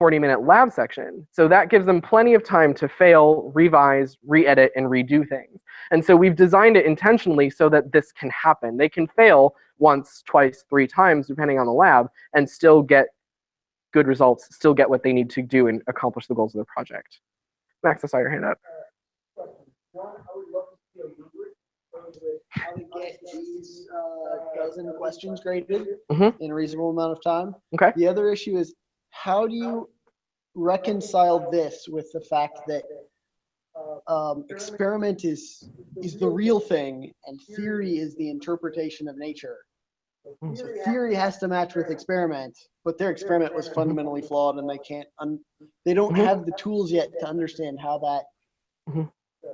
40-minute lab section. So that gives them plenty of time to fail, revise, re-edit, and redo things. And so we've designed it intentionally so that this can happen. They can fail once, twice, 3 times, depending on the lab, and still get good results, still get what they need to do and accomplish the goals of their project. Max, I saw your hand up. How to get these dozen questions graded Mm-hmm. in a reasonable amount of time. Okay. The other issue is, how do you reconcile this with the fact that experiment is the real thing and theory is the interpretation of nature? So theory has to match with experiment, but their experiment was fundamentally flawed, and they don't have the tools yet to understand how that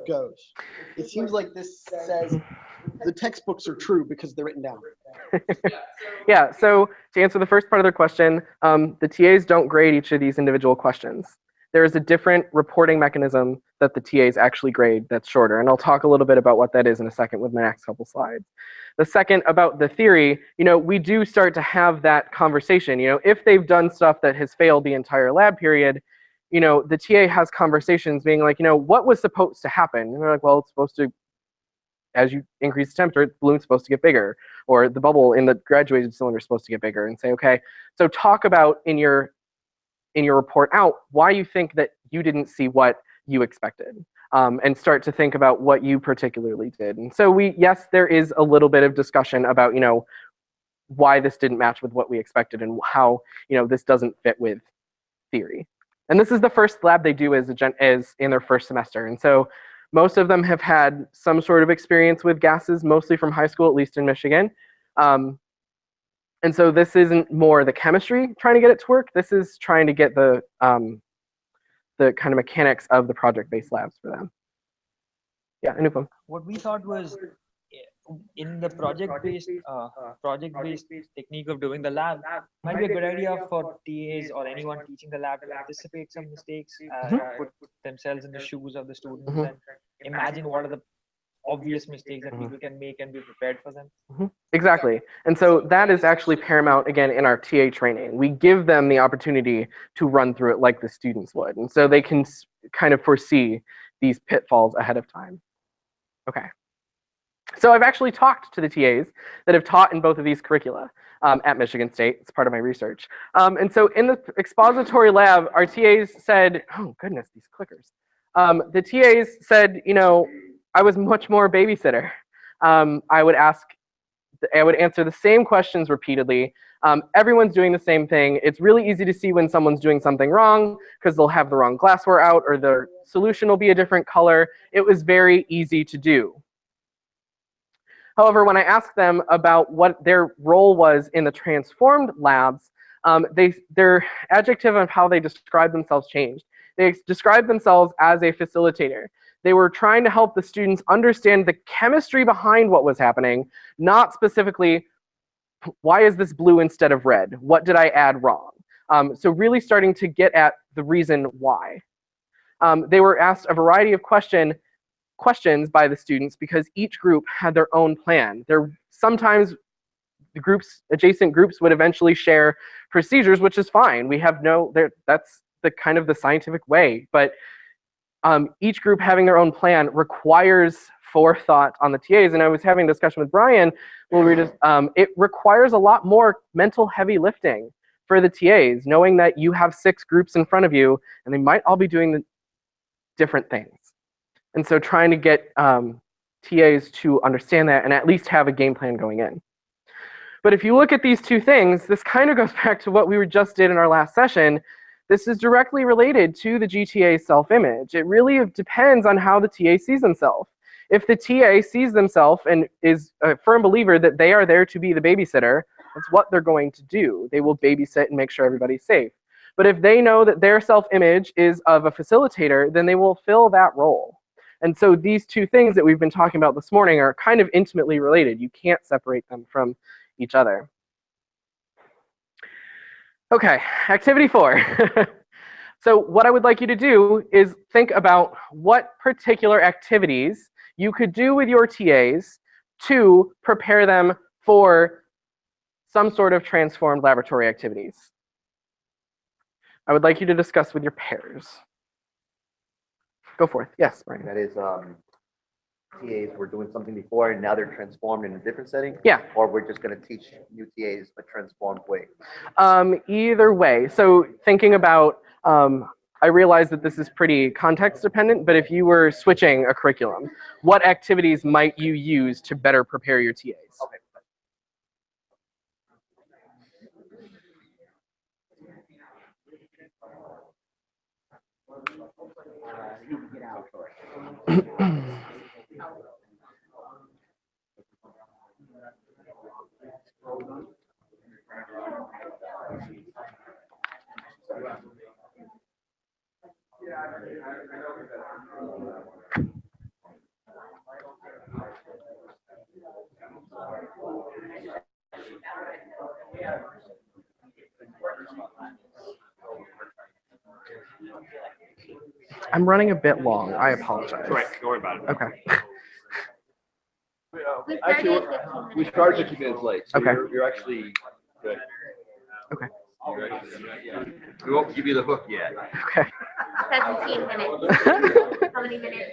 goes. It seems like this says the textbooks are true because they're written down. Yeah, so to answer the first part of their question, the TAs don't grade each of these individual questions. There is a different reporting mechanism that the TAs actually grade that's shorter, and I'll talk a little bit about what that is in a second with my next couple slides. The second, about the theory, we do start to have that conversation. If they've done stuff that has failed the entire lab period, the TA has conversations being like, what was supposed to happen? And they're like, well, it's supposed to, as you increase the temperature, the balloon's supposed to get bigger, or the bubble in the graduated cylinder is supposed to get bigger, and say, okay, so talk about in your report out why you think that you didn't see what you expected, and start to think about what you particularly did. And so yes, there is a little bit of discussion about, why this didn't match with what we expected and how, this doesn't fit with theory. And this is the first lab they do as in their first semester. And so most of them have had some sort of experience with gases, mostly from high school, at least in Michigan. And so this isn't more the chemistry trying to get it to work. This is trying to get the kind of mechanics of the project-based labs for them. Yeah, Anupam. What we thought was, in the project-based technique of doing the lab, might be a good idea for TAs or anyone teaching the lab to anticipate some mistakes, put themselves in the shoes of the students, and imagine what are obvious mistakes that people can make and be prepared for them. Exactly. And so that is actually paramount, again, in our TA training. We give them the opportunity to run through it like the students would. And so they can kind of foresee these pitfalls ahead of time. Okay. So I've actually talked to the TAs that have taught in both of these curricula at Michigan State. It's part of my research. And so in the expository lab, our TAs said, oh goodness, these clickers. The TAs said, you know, I was much more babysitter. I would answer the same questions repeatedly. Everyone's doing the same thing. It's really easy to see when someone's doing something wrong because they'll have the wrong glassware out or their solution will be a different color. It was very easy to do. However, when I asked them about what their role was in the transformed labs, their adjective of how they described themselves changed. They described themselves as a facilitator. They were trying to help the students understand the chemistry behind what was happening, not specifically, why is this blue instead of red? What did I add wrong? So really starting to get at the reason why. They were asked a variety of questions by the students because each group had their own plan. Sometimes the adjacent groups would eventually share procedures, which is fine. We have that's the kind of the scientific way, but each group having their own plan requires forethought on the TAs. And I was having a discussion with Brian where it requires a lot more mental heavy lifting for the TAs, knowing that you have 6 groups in front of you and they might all be doing different things. And so trying to get TAs to understand that and at least have a game plan going in. But if you look at these two things, this kind of goes back to what we just did in our last session. This is directly related to the GTA self-image. It really depends on how the TA sees themselves. If the TA sees themselves and is a firm believer that they are there to be the babysitter, that's what they're going to do. They will babysit and make sure everybody's safe. But if they know that their self-image is of a facilitator, then they will fill that role. And so these two things that we've been talking about this morning are kind of intimately related. You can't separate them from each other. Okay, activity 4. So what I would like you to do is think about what particular activities you could do with your TAs to prepare them for some sort of transformed laboratory activities. I would like you to discuss with your pairs. Go forth. Yes, Brian. That is, TAs were doing something before and now they're transformed in a different setting? Yeah. Or we're just going to teach new TAs a transformed way? Either way. So thinking about, I realize that this is pretty context dependent, but if you were switching a curriculum, what activities might you use to better prepare your TAs? Okay. I'm running a bit long. I apologize. Right, don't worry about it. Okay. Actually, we started 15 minutes late, so Okay. you're actually good. Okay. We won't give you the hook yet. Okay. 17 minutes. How many minutes?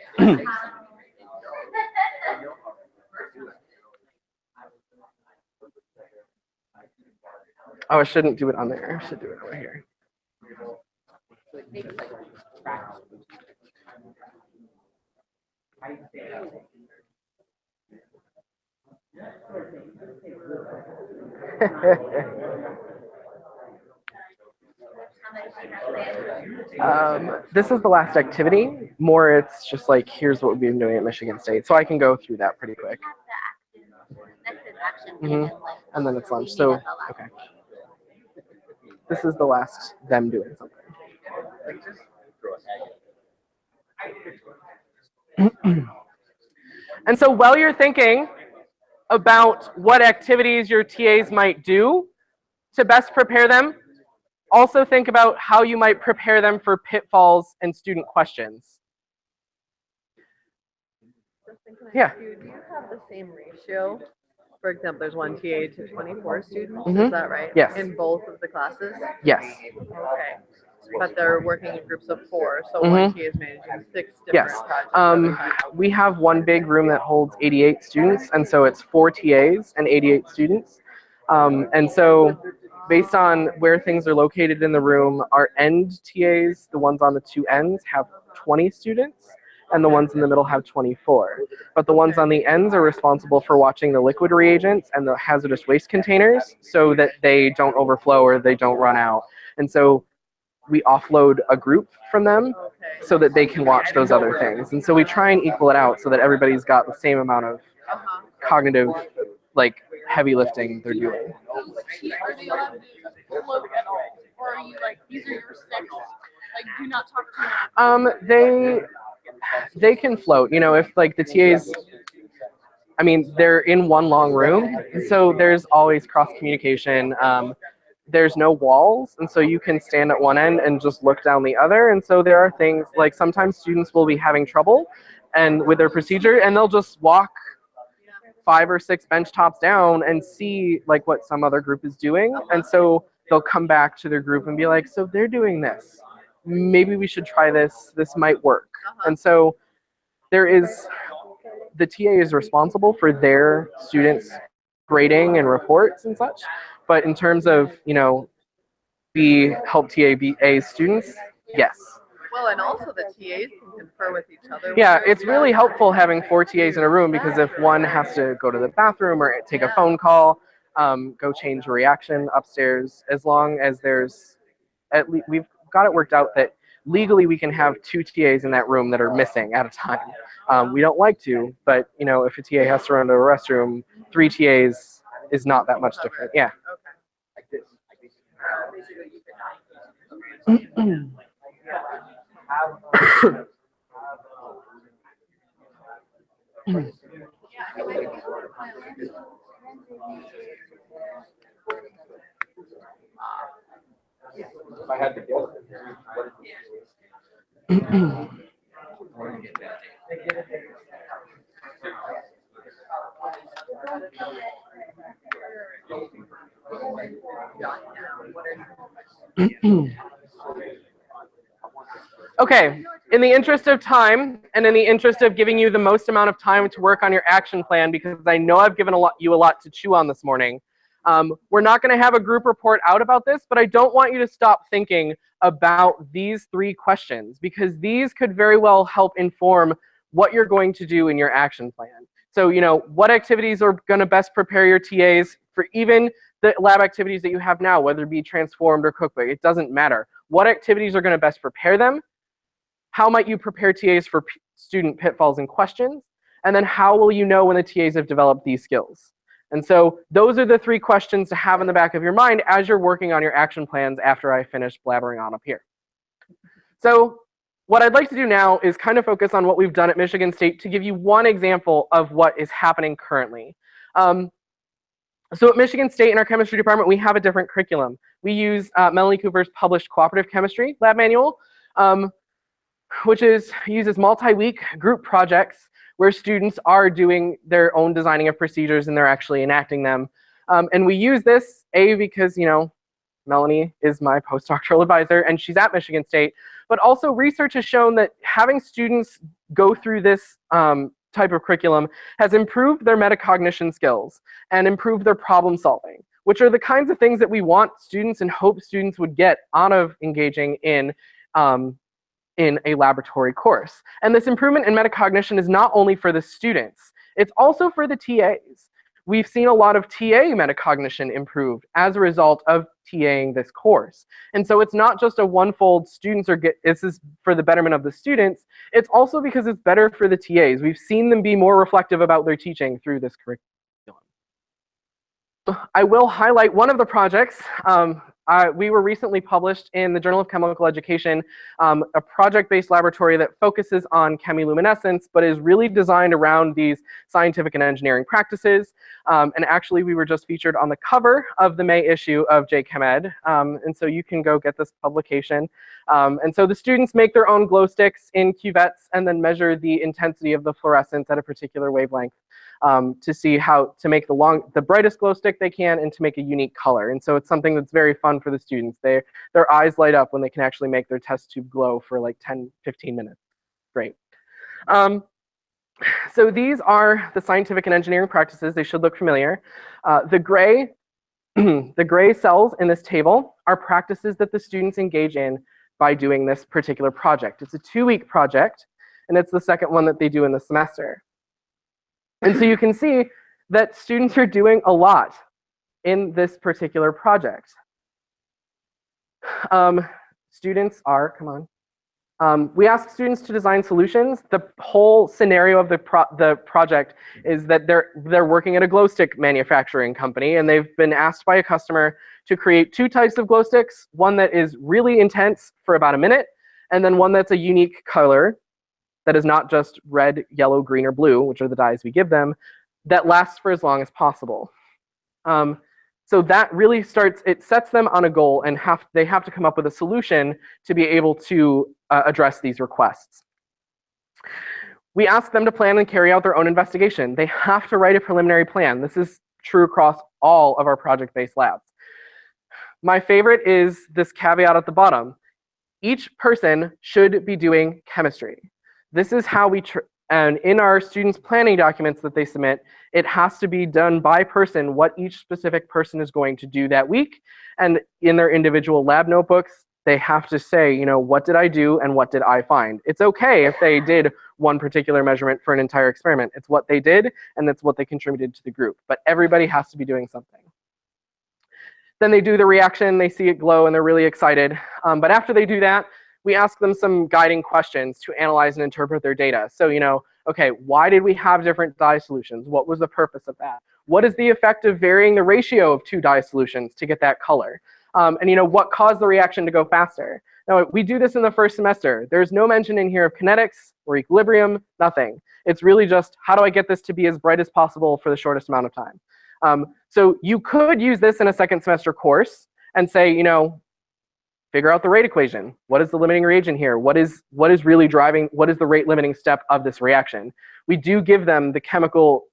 Oh, I shouldn't do it on there. I should do it over here. This is the last activity. More, it's just like, here's what we've been doing at Michigan State. So I can go through that pretty quick. And then it's lunch. So, okay. This is the last them doing something. And so while you're thinking about what activities your TAs might do to best prepare them, also think about how you might prepare them for pitfalls and student questions. Can I Yeah. ask you, do you have the same ratio? For example, there's one TA to 24 students, Mhm. is that right? Yes. In both of the classes? Yes. Okay. But they're working in groups of 4, so Mhm. one TA is managing 6 different Yes. projects at a time. We have one big room that holds 88 students, and so it's 4 TAs and 88 students. And so based on where things are located in the room, our end TAs, the ones on the two ends, have 20 students, and the ones in the middle have 24. But the ones on the ends are responsible for watching the liquid reagents and the hazardous waste containers so that they don't overflow or they don't run out. And so we offload a group from them so that they can watch those other things. And so we try and equal it out so that everybody's got the same amount of cognitive, like, heavy lifting they're doing. Are they allowed to float at all? Or are you like, these are your 6, like, do not talk to me? They can float, you know, if like the TAs, I mean, they're in one long room, so there's always cross communication. There's no walls, and so you can stand at one end and just look down the other. And so there are things like sometimes students will be having trouble and with their procedure, and they'll just walk 5 or 6 bench tops down and see like what some other group is doing. And so they'll come back to their group and be like, so they're doing this. Maybe we should try this. This might work. And so there is, the TA is responsible for their students' grading and reports and such. But in terms of, you know, be help TABA students, yes. Well, and also the TAs can confer with each other. Yeah, it's really helpful having 4 TAs in a room because if one has to go to the bathroom or take a phone call, go change a reaction upstairs, as long as there's, at least we've got it worked out that legally we can have 2 TAs in that room that are missing at a time. We don't like to, but you know, if a TA has to run to a restroom, 3 TAs is not that much different. Yeah. If I had to guess, Okay, in the interest of time and in the interest of giving you the most amount of time to work on your action plan, because I know I've given you a lot to chew on this morning, we're not going to have a group report out about this, but I don't want you to stop thinking about these 3 questions, because these could very well help inform what you're going to do in your action plan. So, you know, what activities are going to best prepare your TAs for even the lab activities that you have now, whether it be transformed or cookbook, it doesn't matter. What activities are going to best prepare them? How might you prepare TAs for student pitfalls and questions? And then how will you know when the TAs have developed these skills? And so those are the 3 questions to have in the back of your mind as you're working on your action plans after I finish blabbering on up here. So what I'd like to do now is kind of focus on what we've done at Michigan State to give you one example of what is happening currently. So at Michigan State in our chemistry department, we have a different curriculum. We use Melanie Cooper's published cooperative chemistry lab manual, which uses multi-week group projects where students are doing their own designing of procedures and they're actually enacting them. And we use this, because, you know, Melanie is my postdoctoral advisor and she's at Michigan State, but also research has shown that having students go through this type of curriculum has improved their metacognition skills and improved their problem solving, which are the kinds of things that we want students and hope students would get out of engaging in a laboratory course. And this improvement in metacognition is not only for the students, it's also for the TAs. We've seen a lot of TA metacognition improved as a result of TAing this course. And so it's not just a one-fold this is for the betterment of the students, it's also because it's better for the TAs. We've seen them be more reflective about their teaching through this curriculum. I will highlight one of the projects we were recently published in the Journal of Chemical Education, a project-based laboratory that focuses on chemiluminescence, but is really designed around these scientific and engineering practices. And actually, we were just featured on the cover of the May issue of JChemEd. And so you can go get this publication. And so the students make their own glow sticks in cuvettes and then measure the intensity of the fluorescence at a particular wavelength to see how to make the brightest glow stick they can and to make a unique color. And so it's something that's very fun for the students. Their eyes light up when they can actually make their test tube glow for like 10, 15 minutes. Great. So these are the scientific and engineering practices. They should look familiar. The gray cells in this table are practices that the students engage in by doing this particular project. It's a 2-week project, and it's the second one that they do in the semester. And so you can see that students are doing a lot in this particular project. Students are, come on. We ask students to design solutions. The whole scenario of the project is that they're working at a glow stick manufacturing company, and they've been asked by a customer to create 2 types of glow sticks, one that is really intense for about a minute, and then one that's a unique color that is not just red, yellow, green, or blue, which are the dyes we give them, that lasts for as long as possible. So that really it sets them on a goal, and they have to come up with a solution to be able to address these requests. We ask them to plan and carry out their own investigation. They have to write a preliminary plan. This is true across all of our project-based labs. My favorite is this caveat at the bottom. Each person should be doing chemistry. This is how and in our students' planning documents that they submit, it has to be done by person what each specific person is going to do that week. And in their individual lab notebooks, they have to say, you know, what did I do and what did I find? It's okay if they did one particular measurement for an entire experiment. It's what they did, and that's what they contributed to the group. But everybody has to be doing something. Then they do the reaction, they see it glow, and they're really excited. But after they do that, we ask them some guiding questions to analyze and interpret their data. So, you know, okay, why did we have different dye solutions? What was the purpose of that? What is the effect of varying the ratio of 2 dye solutions to get that color? And, you know, what caused the reaction to go faster? Now, we do this in the first semester. There's no mention in here of kinetics or equilibrium, nothing. It's really just, how do I get this to be as bright as possible for the shortest amount of time? So you could use this in a second semester course and say, you know, figure out the rate equation. What is the limiting reagent here? What is really driving, what is the rate limiting step of this reaction? We do give them the chemical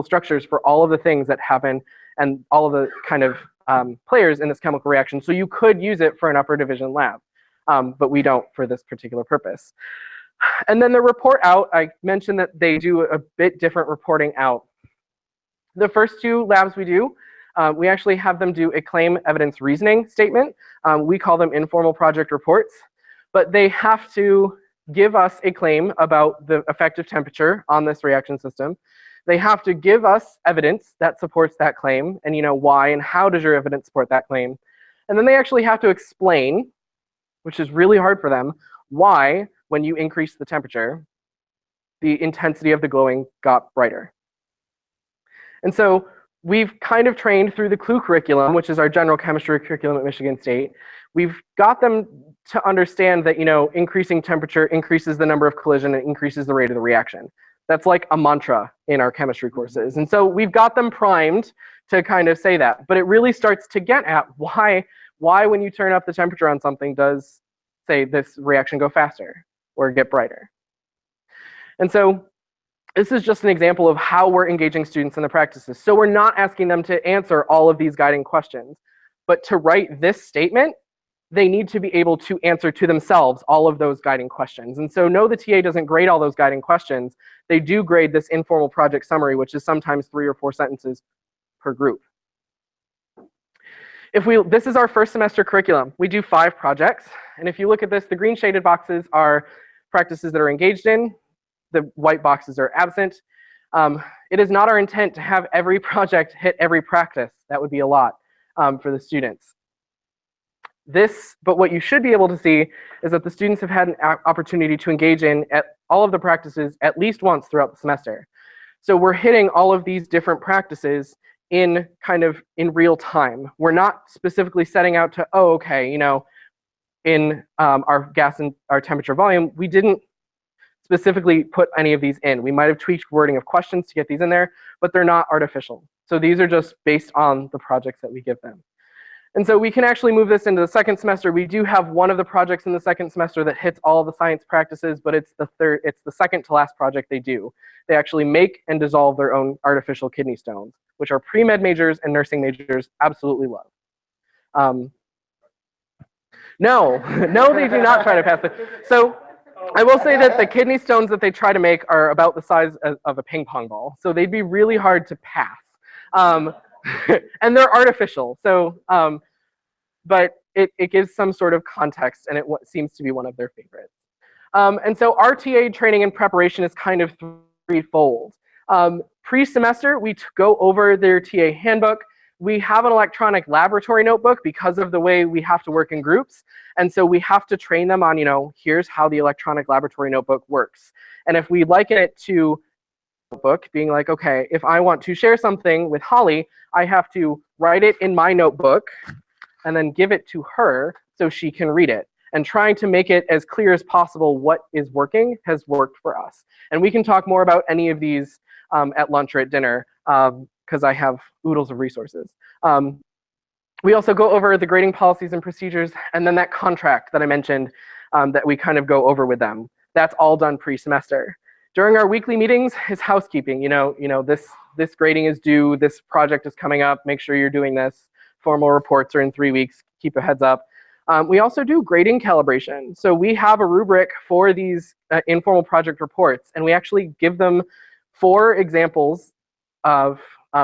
structures for all of the things that happen and all of the kind of players in this chemical reaction. So you could use it for an upper division lab, but we don't for this particular purpose. And then the report out, I mentioned that they do a bit different reporting out. The first 2 labs we do, we actually have them do a claim evidence reasoning statement. We call them informal project reports, but they have to give us a claim about the effective temperature on this reaction system. They have to give us evidence that supports that claim, and you know, why and how does your evidence support that claim. And then they actually have to explain, which is really hard for them, why, when you increase the temperature, the intensity of the glowing got brighter. And so we've kind of trained through the CLUE curriculum, which is our general chemistry curriculum at Michigan State. We've got them to understand that, you know, increasing temperature increases the number of collision and increases the rate of the reaction. That's like a mantra in our chemistry courses. And so we've got them primed to kind of say that. But it really starts to get at why when you turn up the temperature on something does, say, this reaction go faster or get brighter. And so this is just an example of how we're engaging students in the practices. So we're not asking them to answer all of these guiding questions, but to write this statement, they need to be able to answer to themselves all of those guiding questions. And so no, the TA doesn't grade all those guiding questions. They do grade this informal project summary, which is sometimes 3 or 4 sentences per group. This is our first semester curriculum. We do 5 projects. And if you look at this, the green shaded boxes are practices that are engaged in. The white boxes are absent. It is not our intent to have every project hit every practice. That would be a lot for the students. But what you should be able to see is that the students have had an opportunity to engage in all of the practices at least once throughout the semester. So we're hitting all of these different practices in kind of in real time. We're not specifically setting out to, oh, okay, you know, in our gas and our temperature volume, we didn't specifically put any of these in. We might have tweaked wording of questions to get these in there, but they're not artificial. So these are just based on the projects that we give them. And so we can actually move this into the second semester. We do have one of the projects in the second semester that hits all the science practices, but it's the second to last project they do. They actually make and dissolve their own artificial kidney stones, which our pre-med majors and nursing majors absolutely love. No, no, they do not try to pass it. So I will say that the kidney stones that they try to make are about the size of a ping pong ball. So they'd be really hard to pass. And they're artificial. So, but it gives some sort of context, and it seems to be one of their favorites. And so our TA training and preparation is kind of threefold. Pre-semester, we go over their TA handbook. We have an electronic laboratory notebook because of the way we have to work in groups. And so we have to train them on, you know, here's how the electronic laboratory notebook works. And if we liken it to notebook, being like, okay, if I want to share something with Holly, I have to write it in my notebook and then give it to her so she can read it. And trying to make it as clear as possible what is working has worked for us. And we can talk more about any of these at lunch or at dinner, because I have oodles of resources. We also go over the grading policies and procedures, and then that contract that I mentioned that we kind of go over with them. That's all done pre-semester. During our weekly meetings is housekeeping. You know, this grading is due, this project is coming up, make sure you're doing this. Formal reports are in 3 weeks, keep a heads up. We also do grading calibration. So we have a rubric for these informal project reports, and we actually give them 4 examples of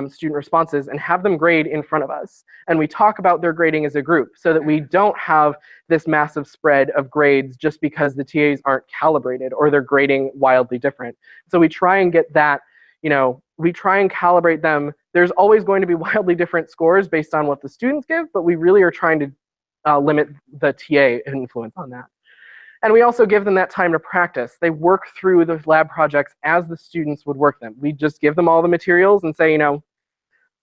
student responses and have them grade in front of us. And we talk about their grading as a group so that we don't have this massive spread of grades just because the TAs aren't calibrated or they're grading wildly different. So we try and get that, you know, we try and calibrate them. There's always going to be wildly different scores based on what the students give, but we really are trying to limit the TA influence on that. And we also give them that time to practice. They work through the lab projects as the students would work them. We just give them all the materials and say, you know,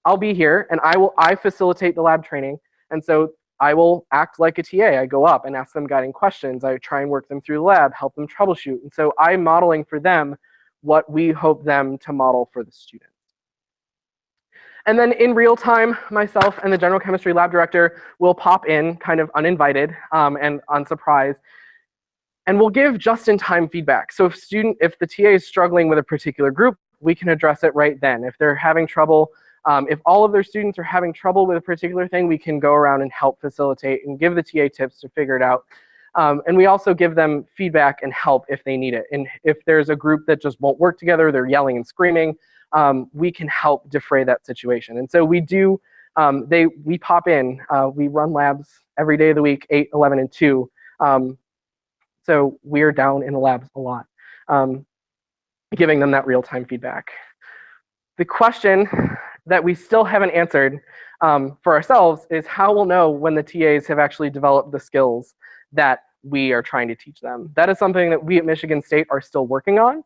I'll be here and I facilitate the lab training. And so I will act like a TA. I go up and ask them guiding questions. I try and work them through the lab, help them troubleshoot. And so I'm modeling for them what we hope them to model for the students. And then in real time, myself and the general chemistry lab director will pop in kind of uninvited and unsurprised. And we'll give just-in-time feedback. So if the TA is struggling with a particular group, we can address it right then. If they're having trouble, if all of their students are having trouble with a particular thing, we can go around and help facilitate and give the TA tips to figure it out. And we also give them feedback and help if they need it. And if there's a group that just won't work together, they're yelling and screaming, we can help defray that situation. And so we do, we pop in, we run labs every day of the week, 8, 11, and 2. So we're down in the labs a lot, giving them that real-time feedback. The question that we still haven't answered for ourselves is how we'll know when the TAs have actually developed the skills that we are trying to teach them. That is something that we at Michigan State are still working on.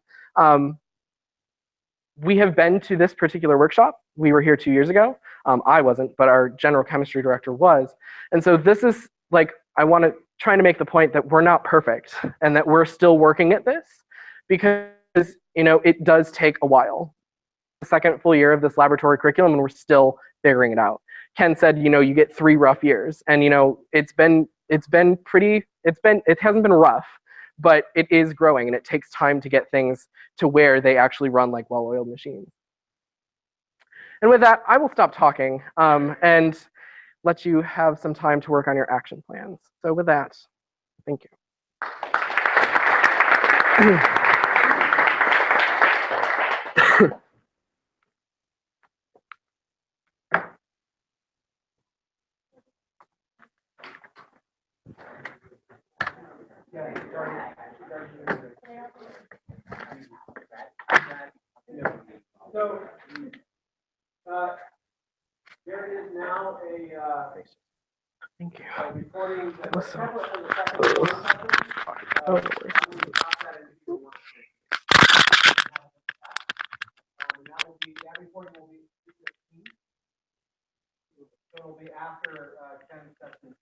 We have been to this particular workshop. We were here 2 years ago. I wasn't, but our general chemistry director was. And so this is like, trying to make the point that we're not perfect and that we're still working at this because, you know, it does take a while. The second full year of this laboratory curriculum and we're still figuring it out. Ken said, you know, you get 3 rough years and, you know, it hasn't been rough, but it is growing and it takes time to get things to where they actually run like well-oiled machines. And with that, I will stop talking and let you have some time to work on your action plans. So with that, thank you. So, there is now a thank you. Recording that was so that recording will be So it'll be after Ken's session.